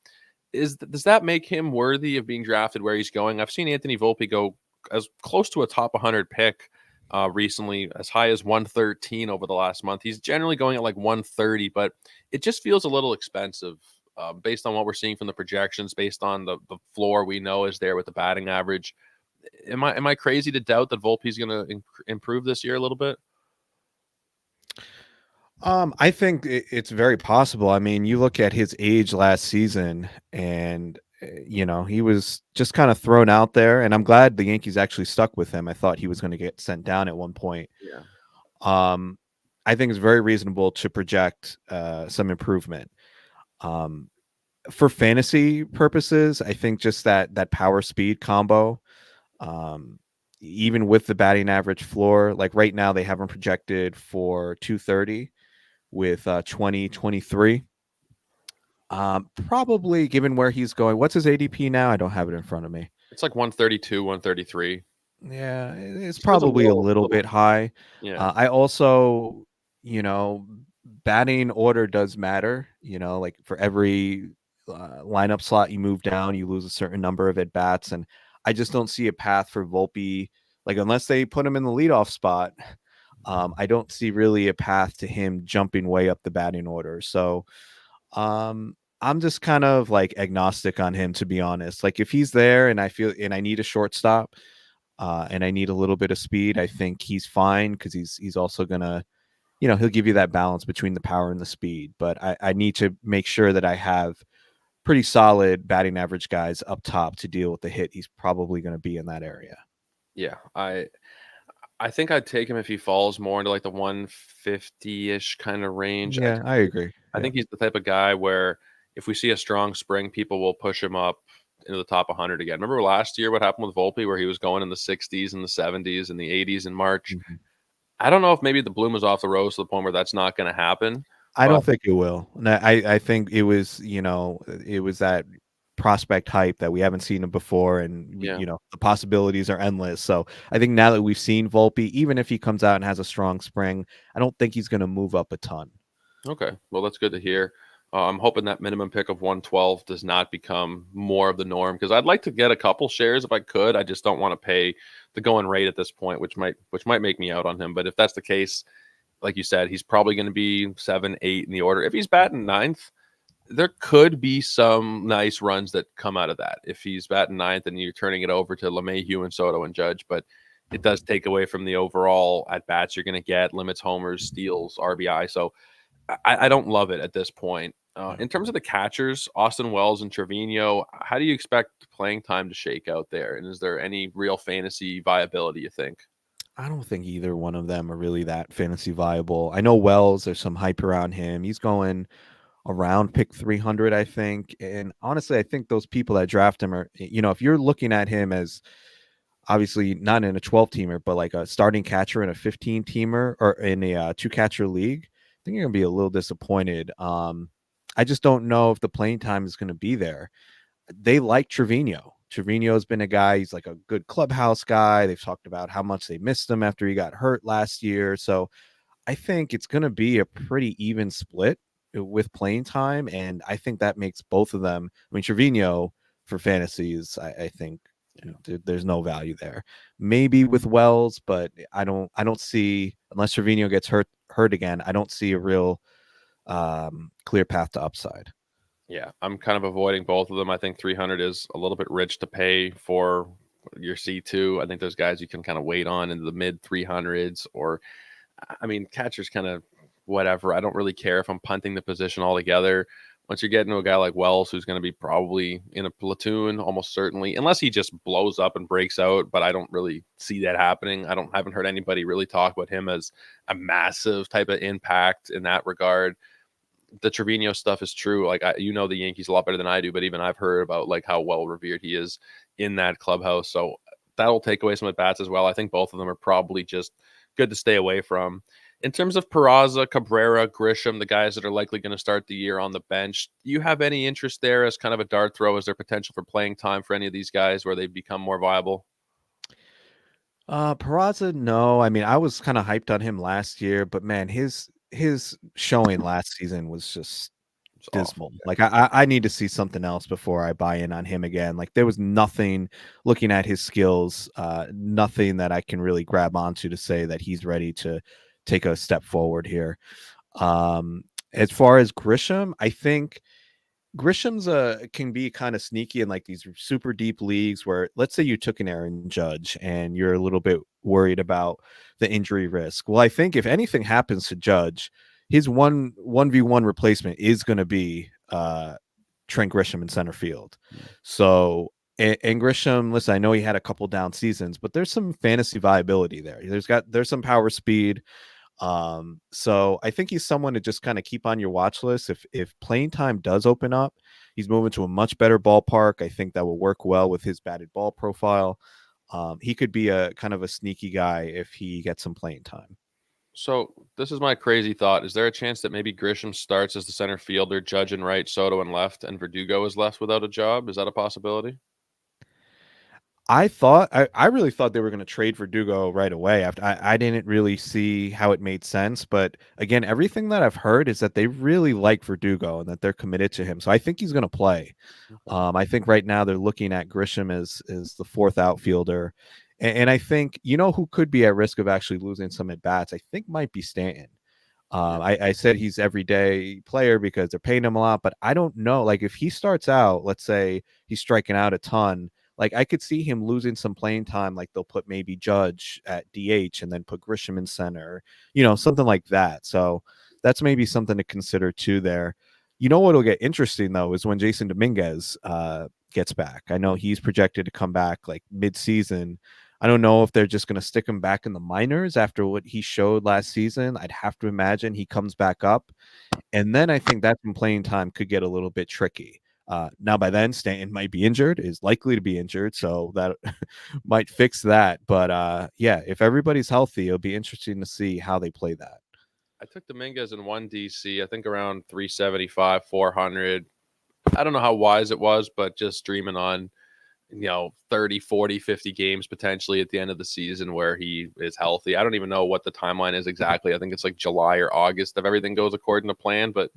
does that make him worthy of being drafted where he's going? I've seen Anthony Volpe go as close to a top 100 pick recently, as high as 113 over the last month. He's generally going at like 130, but it just feels a little expensive based on what we're seeing from the projections, based on the floor we know is there with the batting average. Am I crazy to doubt that Volpe's going to improve this year a little bit? I think it's very possible. I mean, you look at his age last season, and he was just kind of thrown out there. And I'm glad the Yankees actually stuck with him. I thought he was going to get sent down at one point. Yeah. Um, I think it's very reasonable to project some improvement. Um, for fantasy purposes, I think just that power speed combo, um, even with the batting average floor, like right now they have him projected for 230 with 2023. Probably given where he's going. What's his ADP now? I don't have it in front of me. It's like 132, 133. Yeah, it's Feels a probably a little little, bit high. yeah, I also, you know, batting order does matter. Like for every lineup slot you move down, you lose a certain number of at bats, and I just don't see a path for Volpe. Like unless they put him in the leadoff spot, I don't see really a path to him jumping way up the batting order. So, I'm just kind of like agnostic on him, to be honest. Like if he's there and I need a shortstop, and I need a little bit of speed, I think he's fine because he's also gonna, he'll give you that balance between the power and the speed. But I need to make sure that I have pretty solid batting average guys up top to deal with the hit he's probably going to be in that area. yeah. I think I'd take him if he falls more into like the 150-ish kind of range. Yeah, I agree. I Yeah. think he's the type of guy where if we see a strong spring, people will push him up into the top 100 again. Remember last year what happened with Volpe, where he was going in the 60s and the 70s and the 80s in March? Mhm. I don't know if maybe the bloom was off the rose to the point where that's not going to happen. I But don't think it will. And I think it was that prospect hype that we haven't seen him before, and yeah, the possibilities are endless. So I think now that we've seen Volpe, even if he comes out and has a strong spring, I don't think he's going to move up a ton. okay. Well, that's good to hear. I'm hoping that minimum pick of 112 does not become more of the norm because I'd like to get a couple shares if I could. I just don't want to pay the going rate at this point, which might make me out on him. But if that's the case, like you said, he's probably going to be 7, 8 in the order. If he's batting ninth, there could be some nice runs that come out of that. If he's batting ninth and you're turning it over to LeMahieu and Soto and Judge, but it does take away from the overall at bats you're going to get, limits homers, steals, RBI. So I don't love it at this point. Yeah. In terms of the catchers, Austin Wells and Trevino, how do you expect playing time to shake out there? And is there any real fantasy viability, you think? I don't think either one of them are really that fantasy viable. I know Wells, there's some hype around him. He's going around pick 300, I think. And honestly, I think those people that draft him are, if you're looking at him as obviously not in a 12 teamer, but like a starting catcher in a 15 teamer or in a two catcher league, I think you're going to be a little disappointed. I just don't know if the playing time is going to be there. They like Trevino. Trevino's been a guy, he's like a good clubhouse guy. They've talked about how much they missed him after he got hurt last year. So I think it's going to be a pretty even split with playing time. And I think that makes both of them. I mean, Trevino for fantasies, I think there's no value there. Maybe with Wells, but I don't see, unless Trevino gets hurt again, I don't see a real clear path to upside. Yeah, I'm kind of avoiding both of them. I think 300 is a little bit rich to pay for your C2. I think there's guys you can kind of wait on in the mid 300s, or I mean, catcher's kind of whatever. I don't really care if I'm punting the position altogether. Once you're getting to a guy like Wells, who's going to be probably in a platoon, almost certainly, unless he just blows up and breaks out. But I don't really see that happening. Haven't heard anybody really talk about him as a massive type of impact in that regard. The Trevino stuff is true. Like the Yankees a lot better than I do, but even I've heard about like how well revered he is in that clubhouse. So that'll take away some at bats as well. I think both of them are probably just good to stay away from. In terms of Peraza, Cabrera, Grisham, the guys that are likely going to start the year on the bench, do you have any interest there as kind of a dart throw? Is there potential for playing time for any of these guys where they become more viable? Peraza, no. I mean, I was kind of hyped on him last year, but man, his showing last season was just It's awful. dismal. Like I need to see something else before I buy in on him again. Like there was nothing looking at his skills, nothing that I can really grab onto to say that he's ready to take a step forward here. As far as Grisham, I think Grisham's can be kind of sneaky in like these super deep leagues where let's say you took an Aaron Judge and you're a little bit worried about the injury risk. Well, I think if anything happens to Judge, his 1v1 replacement is going to be Trent Grisham in center field. So and Grisham, listen, I know he had a couple down seasons, but there's some fantasy viability there. There's some power speed. So I think he's someone to just kind of keep on your watch list. If playing time does open up, he's moving to a much better ballpark. I think that will work well with his batted ball profile. He could be a kind of a sneaky guy if he gets some playing time. So this is my crazy thought. Is there a chance that maybe Grisham starts as the center fielder, Judge in right, Soto in left, and Verdugo is left without a job? Is that a possibility? I really thought they were going to trade Verdugo right away. After I didn't really see how it made sense, but again, everything that I've heard is that they really like Verdugo and that they're committed to him. So I think he's going to play. Okay. I think right now they're looking at Grisham as the fourth outfielder, and I think who could be at risk of actually losing some at bats. I think might be Stanton. Yeah. I said he's everyday player because they're paying him a lot, but I don't know. Like if he starts out, let's say he's striking out a ton, like I could see him losing some playing time. Like they'll put maybe Judge at DH and then put Grisham in center, something like that. So that's maybe something to consider too there. What'll get interesting though is when Jason Dominguez gets back. I know he's projected to come back like mid-season. I don't know if they're just going to stick him back in the minors after what he showed last season. I'd have to imagine he comes back up. And then I think that's when playing time could get a little bit tricky. Now, by then, Stanton might be injured, is likely to be injured. So that might fix that. But yeah, if everybody's healthy, it'll be interesting to see how they play that. I took Dominguez in one DC, I think around 375, 400. I don't know how wise it was, but just dreaming on 30, 40, 50 games potentially at the end of the season where he is healthy. I don't even know what the timeline is exactly. I think it's like July or August if everything goes according to plan, but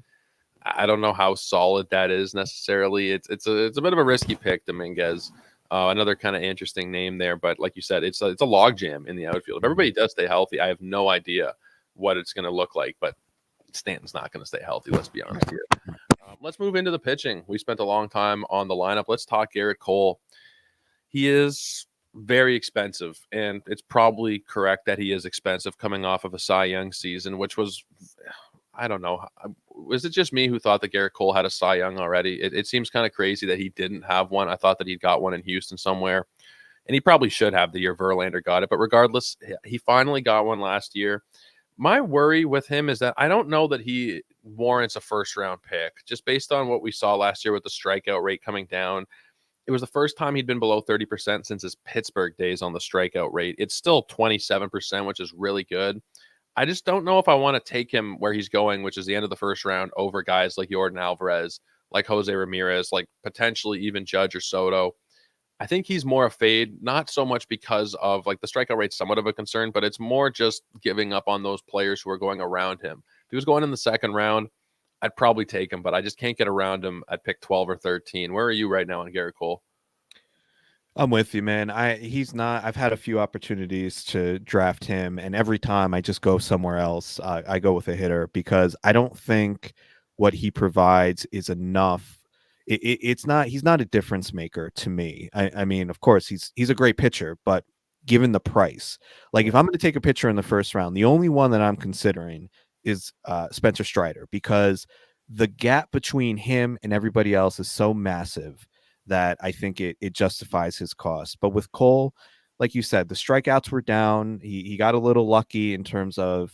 I don't know how solid that is necessarily. It's a bit of a risky pick, Dominguez. Another kind of interesting name there, but like you said, it's a logjam in the outfield. If everybody does stay healthy, I have no idea what it's going to look like, but Stanton's not going to stay healthy. Let's be honest here. Let's move into the pitching. We spent a long time on the lineup. Let's talk Garrett Cole. He is very expensive, and it's probably correct that he is expensive coming off of a Cy Young season, which was, I don't know. Was it just me who thought that Garrett Cole had a Cy Young already? It seems kind of crazy that he didn't have one. I thought that he'd got one in Houston somewhere, and he probably should have the year Verlander got it. But regardless, he finally got one last year. My worry with him is that I don't know that he warrants a first round pick just based on what we saw last year with the strikeout rate coming down. It was the first time he'd been below 30% since his Pittsburgh days on the strikeout rate. It's still 27%, which is really good. I just don't know if I want to take him where he's going, which is the end of the first round, over guys like Jordan Alvarez, like Jose Ramirez, like potentially even Judge or Soto. I think he's more a fade, not so much because of like the strikeout rate's somewhat of a concern, but it's more just giving up on those players who are going around him. If he was going in the second round, I'd probably take him, but I just can't get around him at pick 12 or 13. Where are you right now on Garrett Cole? I'm with you, man. He's not. I've had a few opportunities to draft him, and every time I just go somewhere else. I go with a hitter because I don't think what he provides is enough. It's not. He's not a difference maker to me. I mean, of course, he's a great pitcher, but given the price, like if I'm going to take a pitcher in the first round, the only one that I'm considering is Spencer Strider because the gap between him and everybody else is so massive that I think it justifies his cost. But with Cole, like you said, the strikeouts were down. He got a little lucky in terms of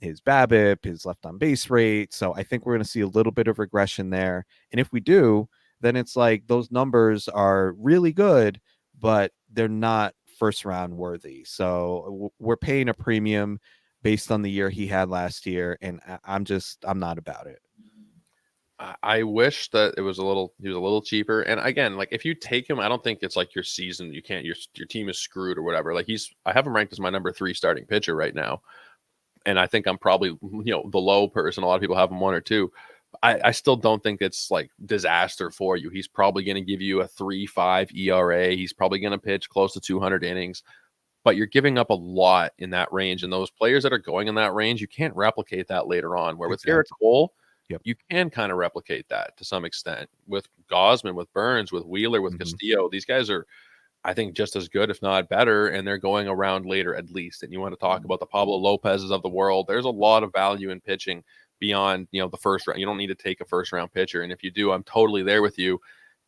his BABIP, his left on base rate. So I think we're going to see a little bit of regression there. And if we do, then it's like those numbers are really good, but they're not first round worthy. So we're paying a premium based on the year he had last year, and I'm not about it. I wish that he was a little cheaper. And again, like if you take him, I don't think it's like your season. You can't your team is screwed or whatever. Like I have him ranked as my number 3 starting pitcher right now, and I think I'm probably the low person. A lot of people have him 1 or 2. I still don't think it's like disaster for you. He's probably going to give you a 3.5 ERA. He's probably going to pitch close to 200 innings, but you're giving up a lot in that range. And those players that are going in that range, you can't replicate that later on. Where with Garrett Exactly. Cole, Yep. you can kind of replicate that to some extent with Gosman, with Burns, with Wheeler, with Castillo. These guys are, I think, just as good, if not better, and they're going around later at least. And you want to talk about the Pablo Lopez's of the world. There's a lot of value in pitching beyond, the first round. You don't need to take a first round pitcher. And if you do, I'm totally there with you.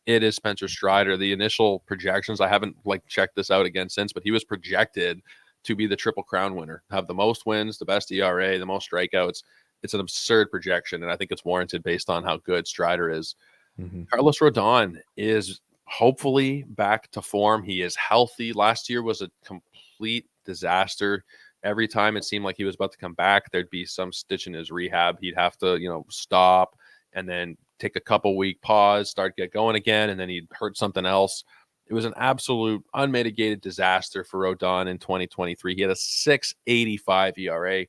It is Spencer Strider. The initial projections, I haven't checked this out again since, but he was projected to be the Triple Crown winner, have the most wins, the best ERA, the most strikeouts. It's an absurd projection, and I think it's warranted based on how good Strider is. Mm-hmm. Carlos Rodon is hopefully back to form. He is healthy. Last year was a complete disaster. Every time it seemed like he was about to come back, there'd be some stitch in his rehab. He'd have to, stop and then take a couple week pause, get going again, and then he'd hurt something else. It was an absolute unmitigated disaster for Rodon in 2023. He had a 6.85 ERA.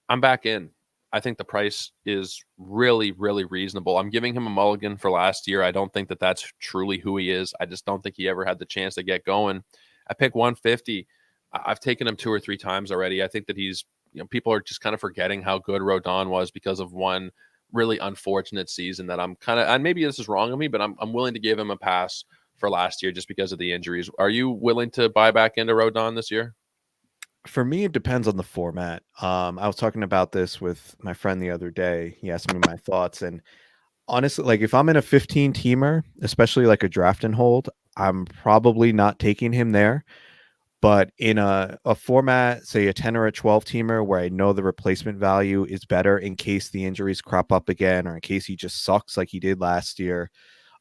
I'm back in. I think the price is really, really reasonable. I'm giving him a mulligan for last year. I don't think that that's truly who he is. I just don't think he ever had the chance to get going. I pick 150. I've taken him 2 or 3 times already. I think that he's, people are just kind of forgetting how good Rodon was because of one really unfortunate season that I'm kind of, and maybe this is wrong of me, but I'm willing to give him a pass for last year just because of the injuries. Are you willing to buy back into Rodon this year? For me, it depends on the format. I was talking about this with my friend the other day. He asked me my thoughts, and honestly, like if I'm in a 15 teamer, especially like a draft and hold, I'm probably not taking him there. But in a format, say a 10 or a 12 teamer, where I know the replacement value is better in case the injuries crop up again, or in case he just sucks like he did last year,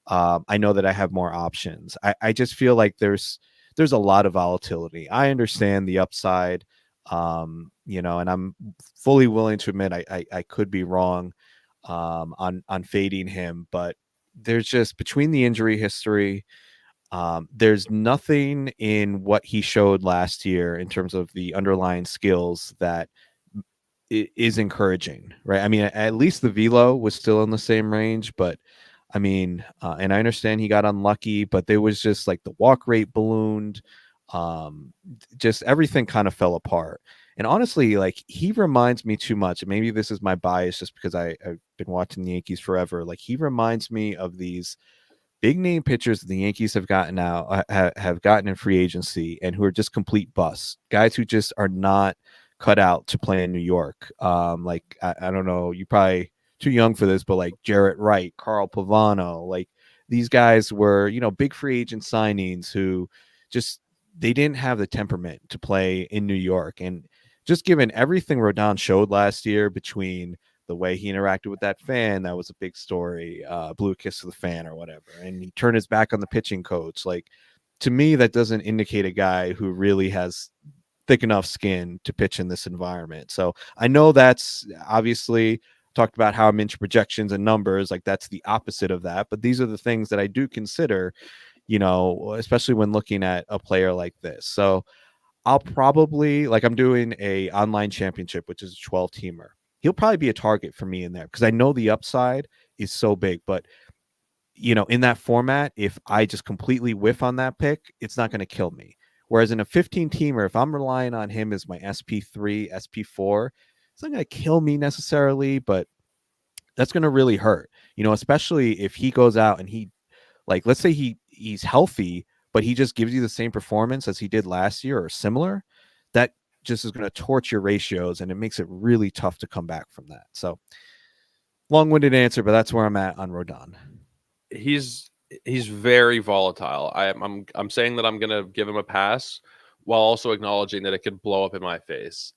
I know that I have more options. I just feel like there's a lot of volatility. I understand the upside, and I'm fully willing to admit I could be wrong on fading him, but there's just, between the injury history, there's nothing in what he showed last year in terms of the underlying skills that is encouraging, right? I mean, at least the velo was still in the same range, but I mean, and I understand he got unlucky, but there was just like the walk rate ballooned, just everything kind of fell apart. And honestly, like he reminds me too much. And maybe this is my bias, just because I've been watching the Yankees forever. Like he reminds me of these big name pitchers the Yankees have gotten out, have gotten in free agency, and who are just complete busts. Guys who just are not cut out to play in New York. Like I don't know, you probably too young for this, but like Jarrett Wright, Carl Pavano, like these guys were, big free agent signings who just, they didn't have the temperament to play in New York. And just given everything Rodon showed last year, between the way he interacted with that fan, that was a big story, blew a kiss to the fan or whatever, and he turned his back on the pitching coach. Like, to me, that doesn't indicate a guy who really has thick enough skin to pitch in this environment. So I know that's obviously talked about how I'm into projections and numbers, like that's the opposite of that, but these are the things that I do consider, especially when looking at a player like this. So I'll probably, like, I'm doing a online championship, which is a 12 teamer. He'll probably be a target for me in there because I know the upside is so big. But, in that format, if I just completely whiff on that pick, it's not going to kill me. Whereas in a 15 teamer, if I'm relying on him as my SP3, SP4, it's not going to kill me necessarily, but that's going to really hurt, especially if he goes out and he, like, let's say he's healthy, but he just gives you the same performance as he did last year or similar. That just is going to torch your ratios, and it makes it really tough to come back from that. So, long-winded answer, but that's where I'm at on Rodon. He's very volatile. I'm saying that I'm going to give him a pass while also acknowledging that it could blow up in my face.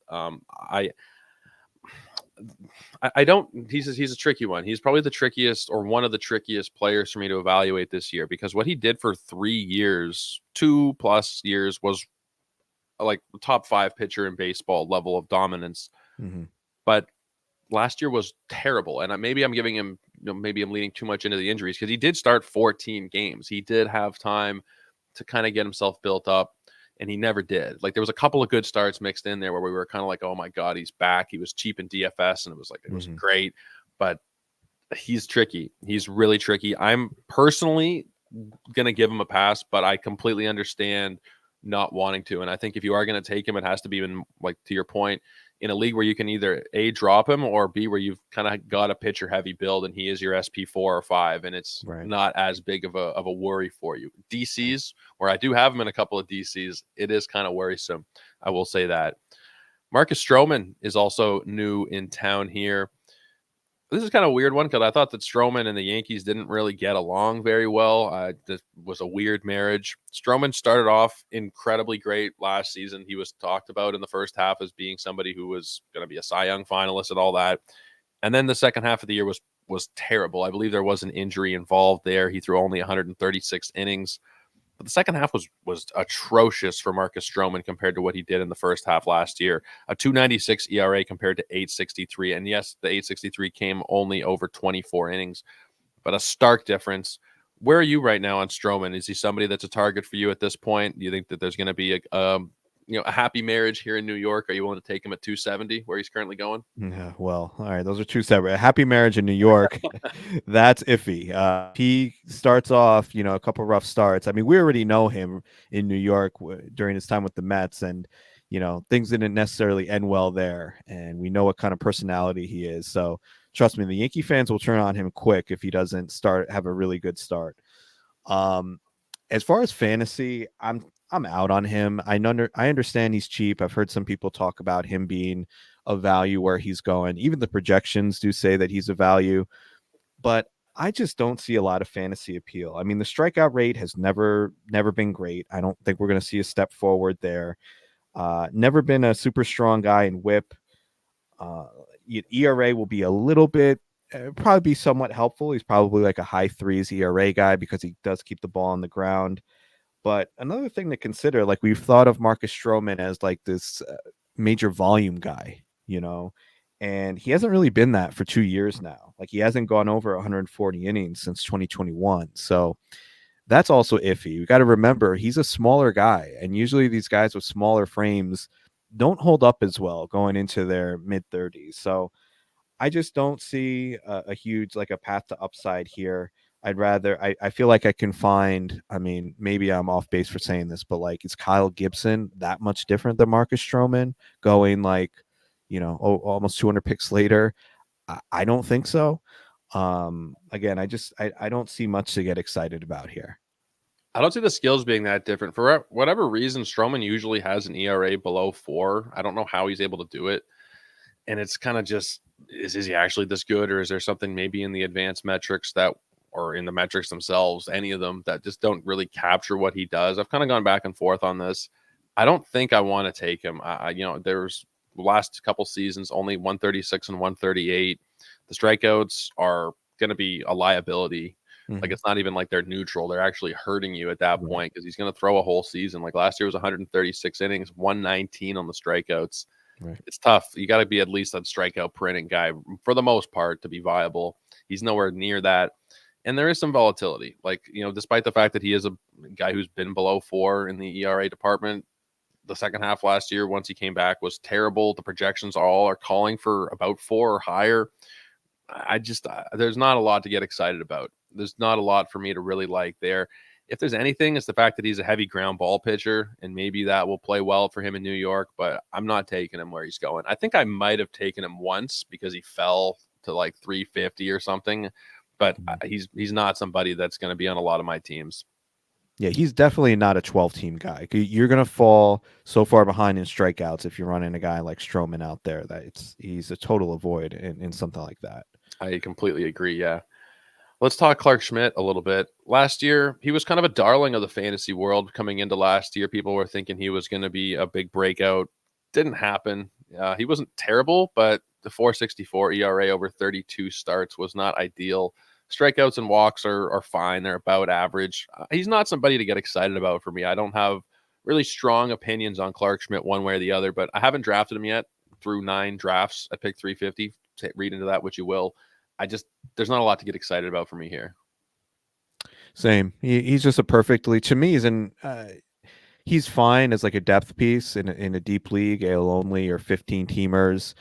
I don't. He's a tricky one. He's probably the trickiest, or one of the trickiest players for me to evaluate this year, because what he did for 3 years, 2+ years, was like top 5 pitcher in baseball level of dominance. Mm-hmm. But last year was terrible, and maybe I'm giving him, maybe I'm leaning too much into the injuries, because he did start 14 games. He did have time to kind of get himself built up, and he never did. Like, there was a couple of good starts mixed in there where we were kind of like, oh my God, he's back. He was cheap in DFS, and it was like, it was great, but he's tricky. He's really tricky. I'm personally going to give him a pass, but I completely understand not wanting to. And I think if you are going to take him, it has to be, in, like, to your point, in a league where you can either A, drop him, or B, where you've kind of got a pitcher heavy build and he is your SP4 or 5, and it's not as big of a worry for you. DCs, where I do have him in a couple of DCs, it is kind of worrisome. I will say that. Marcus Stroman is also new in town here. This is kind of a weird one because I thought that Stroman and the Yankees didn't really get along very well. This was a weird marriage. Stroman started off incredibly great last season. He was talked about in the first half as being somebody who was going to be a Cy Young finalist and all that. And then the second half of the year was terrible. I believe there was an injury involved there. He threw only 136 innings. But the second half was atrocious for Marcus Stroman compared to what he did in the first half last year. A 2.96 ERA compared to 8.63. And yes, the 8.63 came only over 24 innings, but a stark difference. Where are you right now on Stroman? Is he somebody that's a target for you at this point? Do you think that there's going to be a happy marriage here in New York? Are you willing to take him at 270 where he's currently going? Yeah, well, all right. Those are two separate. A happy marriage in New York, that's iffy. He starts off, a couple rough starts. I mean, we already know him in New York during his time with the Mets, and things didn't necessarily end well there. And we know what kind of personality he is. So trust me, the Yankee fans will turn on him quick if he doesn't have a really good start. As far as fantasy, I'm out on him. I understand he's cheap. I've heard some people talk about him being a value where he's going. Even the projections do say that he's a value, but I just don't see a lot of fantasy appeal. I mean, the strikeout rate has never been great. I don't think we're going to see a step forward there. Never been a super strong guy in WHIP. ERA will be a little bit, probably be somewhat helpful. He's probably like a high threes ERA guy because he does keep the ball on the ground. But another thing to consider, like we've thought of Marcus Stroman as like this major volume guy, and he hasn't really been that for 2 years now. Like he hasn't gone over 140 innings since 2021. So that's also iffy. You got to remember he's a smaller guy, and usually these guys with smaller frames don't hold up as well going into their mid 30s. So I just don't see a huge like a path to upside here. I feel like I can find, I mean, maybe I'm off base for saying this, but like, is Kyle Gibson that much different than Marcus Stroman going like, almost 200 picks later? I don't think so. Again, I don't see much to get excited about here. I don't see the skills being that different. For whatever reason, Stroman usually has an ERA below 4. I don't know how he's able to do it. And it's kind of just, is he actually this good? Or is there something maybe in the advanced metrics or in the metrics themselves, any of them that just don't really capture what he does? I've kind of gone back and forth on this. I don't think I want to take him. There's last couple seasons, only 136 and 138. The strikeouts are going to be a liability. Mm-hmm. Like, it's not even like they're neutral. They're actually hurting you at that point because he's going to throw a whole season. Like last year was 136 innings, 119 on the strikeouts. Right. It's tough. You got to be at least a strikeout printing guy for the most part to be viable. He's nowhere near that. And there is some volatility. Like, despite the fact that he is a guy who's been below 4 in the ERA department, the second half last year, once he came back, was terrible. The projections all are calling for about 4 or higher. There's not a lot to get excited about. There's not a lot for me to really like there. If there's anything, it's the fact that he's a heavy ground ball pitcher, and maybe that will play well for him in New York, but I'm not taking him where he's going. I think I might have taken him once because he fell to like 350 or something, but he's not somebody that's going to be on a lot of my teams. Yeah, he's definitely not a 12-team guy. You're going to fall so far behind in strikeouts if you're running a guy like Stroman out there that he's a total avoid in something like that. I completely agree, yeah. Let's talk Clark Schmidt a little bit. Last year, he was kind of a darling of the fantasy world coming into last year. People were thinking he was going to be a big breakout. Didn't happen. He wasn't terrible, but the 4.64 ERA over 32 starts was not ideal. Strikeouts and walks are fine. They're about average. He's not somebody to get excited about for me. I don't have really strong opinions on Clark Schmidt one way or the other, but I haven't drafted him yet through 9 drafts. I picked 350. Read into that what you will. There's not a lot to get excited about for me here. Same. He's just a perfectly, to me, he's fine as like a depth piece in a deep league, AL only or 15 teamers.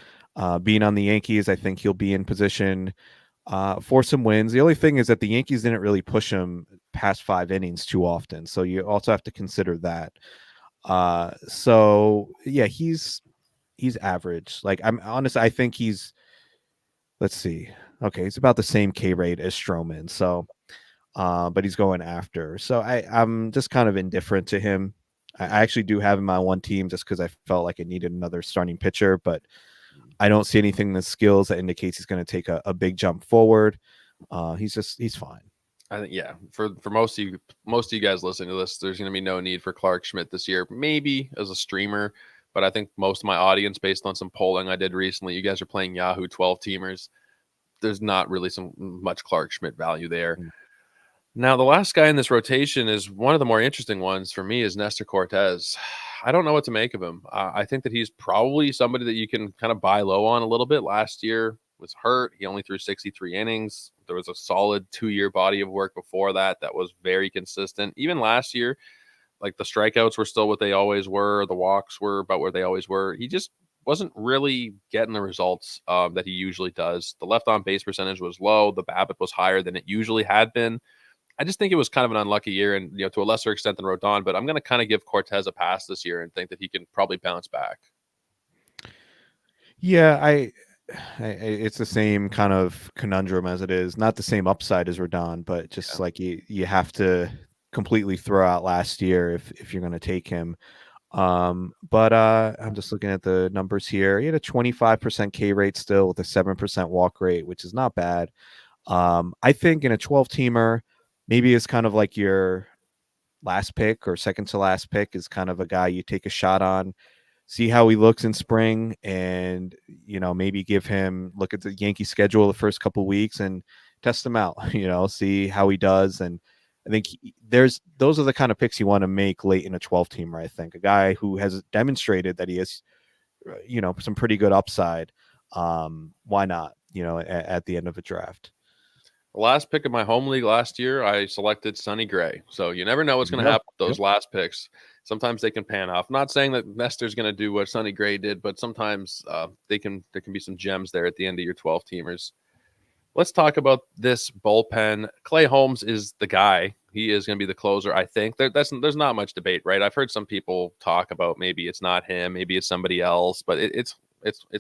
Being on the Yankees, I think he'll be in position for some wins. The only thing is that the Yankees didn't really push him past 5 innings too often, so you also have to consider that. So yeah, he's average. Like, I'm honest, I think let's see. Okay, he's about the same K rate as Stroman. So, but he's going after. So I'm just kind of indifferent to him. I actually do have him on one team just because I felt like I needed another starting pitcher, but I don't see anything in the skills that indicates he's going to take a big jump forward. He's fine. I think yeah, for most of you guys listening to this, there's going to be no need for Clark Schmidt this year. Maybe as a streamer, but I think most of my audience, based on some polling I did recently, you guys are playing Yahoo 12 teamers. There's not really some much Clark Schmidt value there. Mm. Now, the last guy in this rotation is one of the more interesting ones for me is Nestor Cortez. I don't know what to make of him. I think that he's probably somebody that you can kind of buy low on a little bit. Last year was hurt. He only threw 63 innings. There was a solid 2-year body of work before that that was very consistent. Even last year, like the strikeouts were still what they always were. The walks were about where they always were. He just wasn't really getting the results that he usually does. The left on base percentage was low. The BABIP was higher than it usually had been. I just think it was kind of an unlucky year, and to a lesser extent than Rodon. But I'm going to kind of give Cortez a pass this year and think that he can probably bounce back. Yeah, it's the same kind of conundrum as it is. Not the same upside as Rodon, but just like you have to completely throw out last year if you're going to take him. But I'm just looking at the numbers here. He had a 25% K rate still with a 7% walk rate, which is not bad. I think in a 12 teamer, maybe it's kind of like your last pick or second to last pick is kind of a guy you take a shot on, see how he looks in spring, and maybe look at the Yankee schedule the first couple of weeks and test him out. See how he does. And I think those are the kind of picks you want to make late in a 12 teamer. I think a guy who has demonstrated that he has some pretty good upside. Why not? At the end of a draft. The last pick of my home league last year, I selected Sonny Gray. So you never know what's going to happen with those last picks. Sometimes they can pan off. I'm not saying that Nestor's going to do what Sonny Gray did, but sometimes there can be some gems there at the end of your 12 teamers. Let's talk about this bullpen. Clay Holmes is the guy. He is going to be the closer, I think. There's not much debate, right? I've heard some people talk about maybe it's not him, maybe it's somebody else, but it's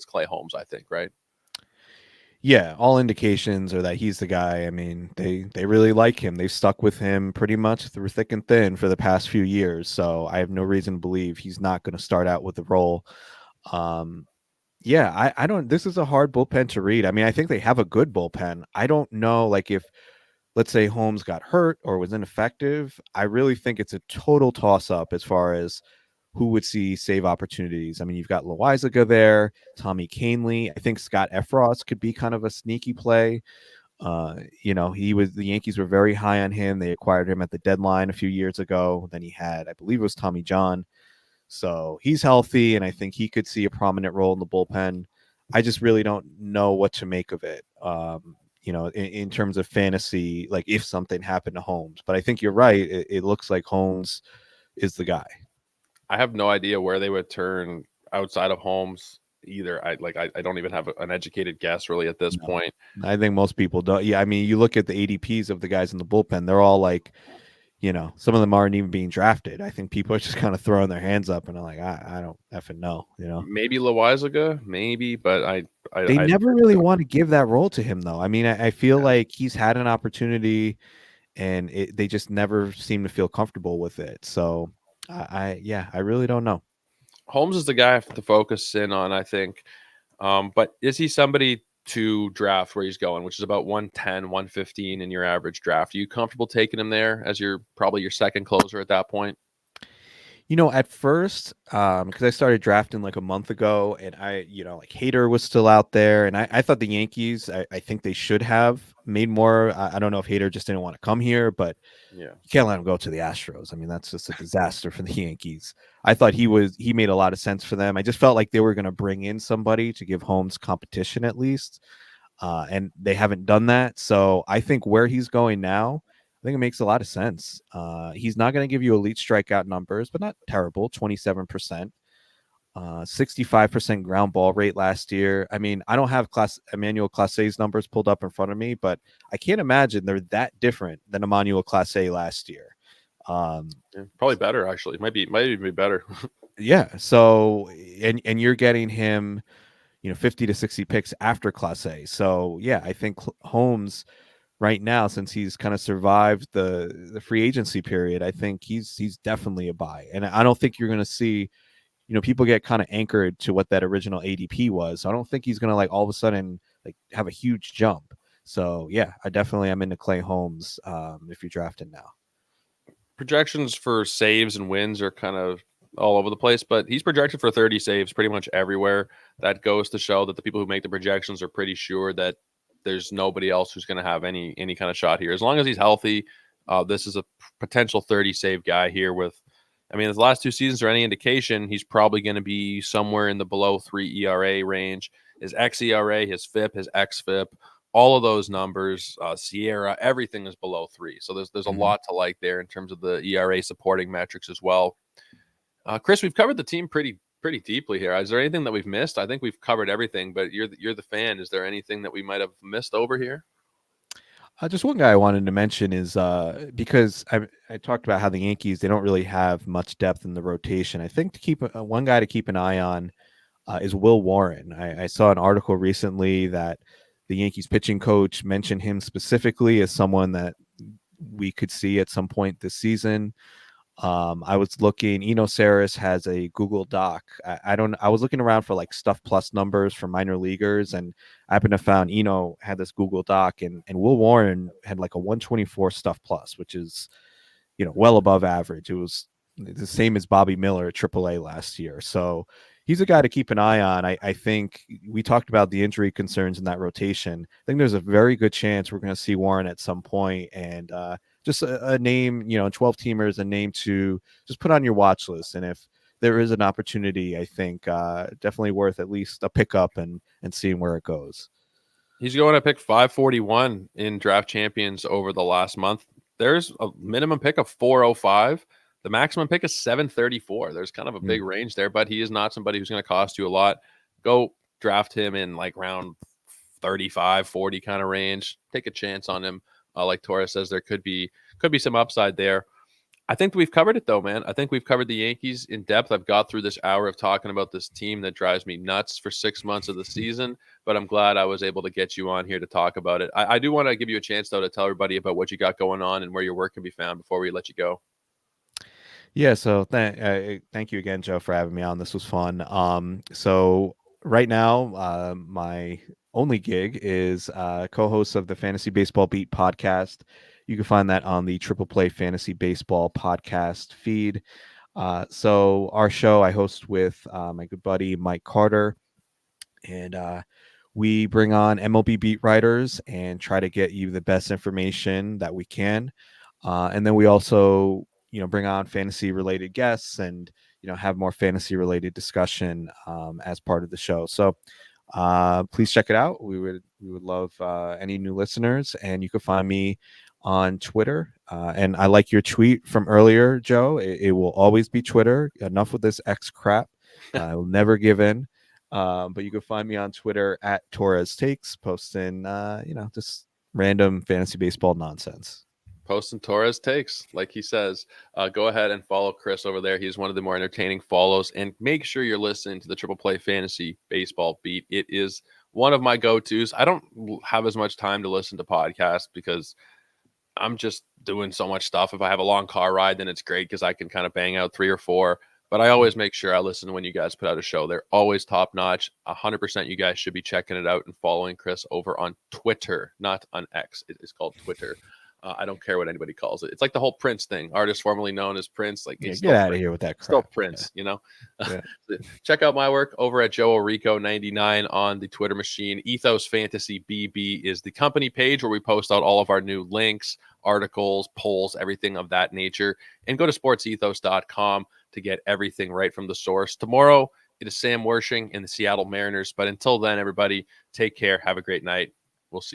Clay Holmes, I think, right? Yeah, all indications are that he's the guy. I mean, they really like him. They've stuck with him pretty much through thick and thin for the past few years. So I have no reason to believe he's not going to start out with the role. Yeah, I don't. This is a hard bullpen to read. I mean, I think they have a good bullpen. I don't know, like if let's say Holmes got hurt or was ineffective. I really think it's a total toss up as far as who would see save opportunities. I mean, you've got Loizaga there, Tommy Canley. I think Scott Efros could be kind of a sneaky play. The Yankees were very high on him. They acquired him at the deadline a few years ago. Then he had, I believe it was Tommy John. So he's healthy, and I think he could see a prominent role in the bullpen. I just really don't know what to make of it. In terms of fantasy, like if something happened to Holmes. But I think you're right. It looks like Holmes is the guy. I have no idea where they would turn outside of Holmes either. I don't even have an educated guess really at this point. I think most people don't. Yeah, I mean, you look at the ADPs of the guys in the bullpen; they're all like, some of them aren't even being drafted. I think people are just kind of throwing their hands up and are like, I don't effing know. Maybe Loizaga, maybe, but they never really want to give that role to him, though. I mean, I feel like he's had an opportunity, and they just never seem to feel comfortable with it. So, I really don't know. Holmes is the guy to focus in on, I think. But is he somebody to draft where he's going, which is about 110, 115 in your average draft? Are you comfortable taking him there as probably your second closer at that point? At first, because I started drafting like a month ago, and like Hader was still out there, and I thought the Yankees, I think they should have made more. I don't know if Hader just didn't want to come here, but yeah, you can't let him go to the Astros. I mean, that's just a disaster for the Yankees. I thought he made a lot of sense for them. I just felt like they were going to bring in somebody to give Holmes competition at least, and they haven't done that. So I think where he's going now, I think it makes a lot of sense. He's not going to give you elite strikeout numbers, but not terrible, 27%. 65% ground ball rate last year. I mean, I don't have Emmanuel Clase's numbers pulled up in front of me, but I can't imagine they're that different than Emmanuel Clase last year. Probably better actually. Might even be better. Yeah. So and you're getting him, 50 to 60 picks after Clase. So yeah, I think Holmes right now, since he's kind of survived the free agency period, I think he's definitely a buy. And I don't think you're going to see people get kind of anchored to what that original ADP was. So I don't think he's going to like all of a sudden like have a huge jump. So yeah, I definitely am into Clay Holmes if you're drafting now. Projections for saves and wins are kind of all over the place, but he's projected for 30 saves pretty much everywhere. That goes to show that the people who make the projections are pretty sure that there's nobody else who's going to have any kind of shot here. As long as he's healthy, this is a potential 30 save guy here with, I mean, the last 2 seasons are any indication, he's probably going to be somewhere in the below 3 ERA range. His xERA, his FIP, his xFIP, all of those numbers, Sierra, everything is below 3. So there's a lot to like there in terms of the ERA supporting metrics as well. Chris, we've covered the team pretty deeply here. Is there anything that we've missed? I think we've covered everything, but you're the fan. Is there anything that we might have missed over here? Just one guy I wanted to mention is because I talked about how the Yankees, they don't really have much depth in the rotation. I think to keep one guy to keep an eye on is Will Warren. I saw an article recently that the Yankees pitching coach mentioned him specifically as someone that we could see at some point this season. I was looking, Saris has a Google Doc. I was looking around for like Stuff Plus numbers for minor leaguers, and I happened to found had this Google Doc, and Will Warren had like a 124 Stuff Plus, which is well above average. It was the same as Bobby Miller at AAA last year. So he's a guy to keep an eye on. I think we talked about the injury concerns in that rotation. I think there's a very good chance we're going to see Warren at some point, and just a name, 12 teamers, a name to just put on your watch list. And if there is an opportunity, I think definitely worth at least a pickup and seeing where it goes. He's going to pick 541 in Draft Champions over the last month. There's a minimum pick of 405. The maximum pick is 734. There's kind of a big range there, but he is not somebody who's going to cost you a lot. Go draft him in like round 35, 40 kind of range. Take a chance on him. Like Torres says, there could be some upside there. I think we've covered it though, man. I think we've covered the Yankees in depth. I've got through this hour of talking about this team that drives me nuts for 6 months of the season, but I'm glad I was able to get you on here to talk about it. I do want to give you a chance though to tell everybody about what you got going on and where your work can be found before we let you go. Yeah, so thank you again, Joe, for having me on. This was fun. So right now, my only gig is co-host of the Fantasy Baseball Beat podcast. You can find that on the Triple Play Fantasy Baseball podcast feed. So our show I host with my good buddy Mike Carter, and we bring on MLB beat writers and try to get you the best information that we can. And then we also, bring on fantasy related guests and, have more fantasy related discussion as part of the show. So please check it out. We would love any new listeners, and you can find me on Twitter. And I like your tweet from earlier, Joe. It will always be Twitter. Enough with this X crap. I will never give in. But you can find me on Twitter at Torres Takes, posting, just random fantasy baseball nonsense. Posting Torres takes, like he says. Go ahead and follow Chris over there. He's one of the more entertaining follows. And make sure you're listening to the Triple Play Fantasy Baseball Beat. It is one of my go-tos. I don't have as much time to listen to podcasts because I'm just doing so much stuff. If I have a long car ride, then it's great because I can kind of bang out 3 or 4. But I always make sure I listen when you guys put out a show. They're always top notch. 100% you guys should be checking it out and following Chris over on Twitter, not on X. It is called Twitter. I don't care what anybody calls it. It's like the whole Prince thing. Artist formerly known as Prince. Like, get out of here with that crap. Still Prince, Yeah. Check out my work over at Joe Orico 99 on the Twitter machine. Ethos Fantasy BB is the company page where we post out all of our new links, articles, polls, everything of that nature. And go to sportsethos.com to get everything right from the source. Tomorrow, it is Sam Wershing and the Seattle Mariners. But until then, everybody, take care. Have a great night. We'll see you.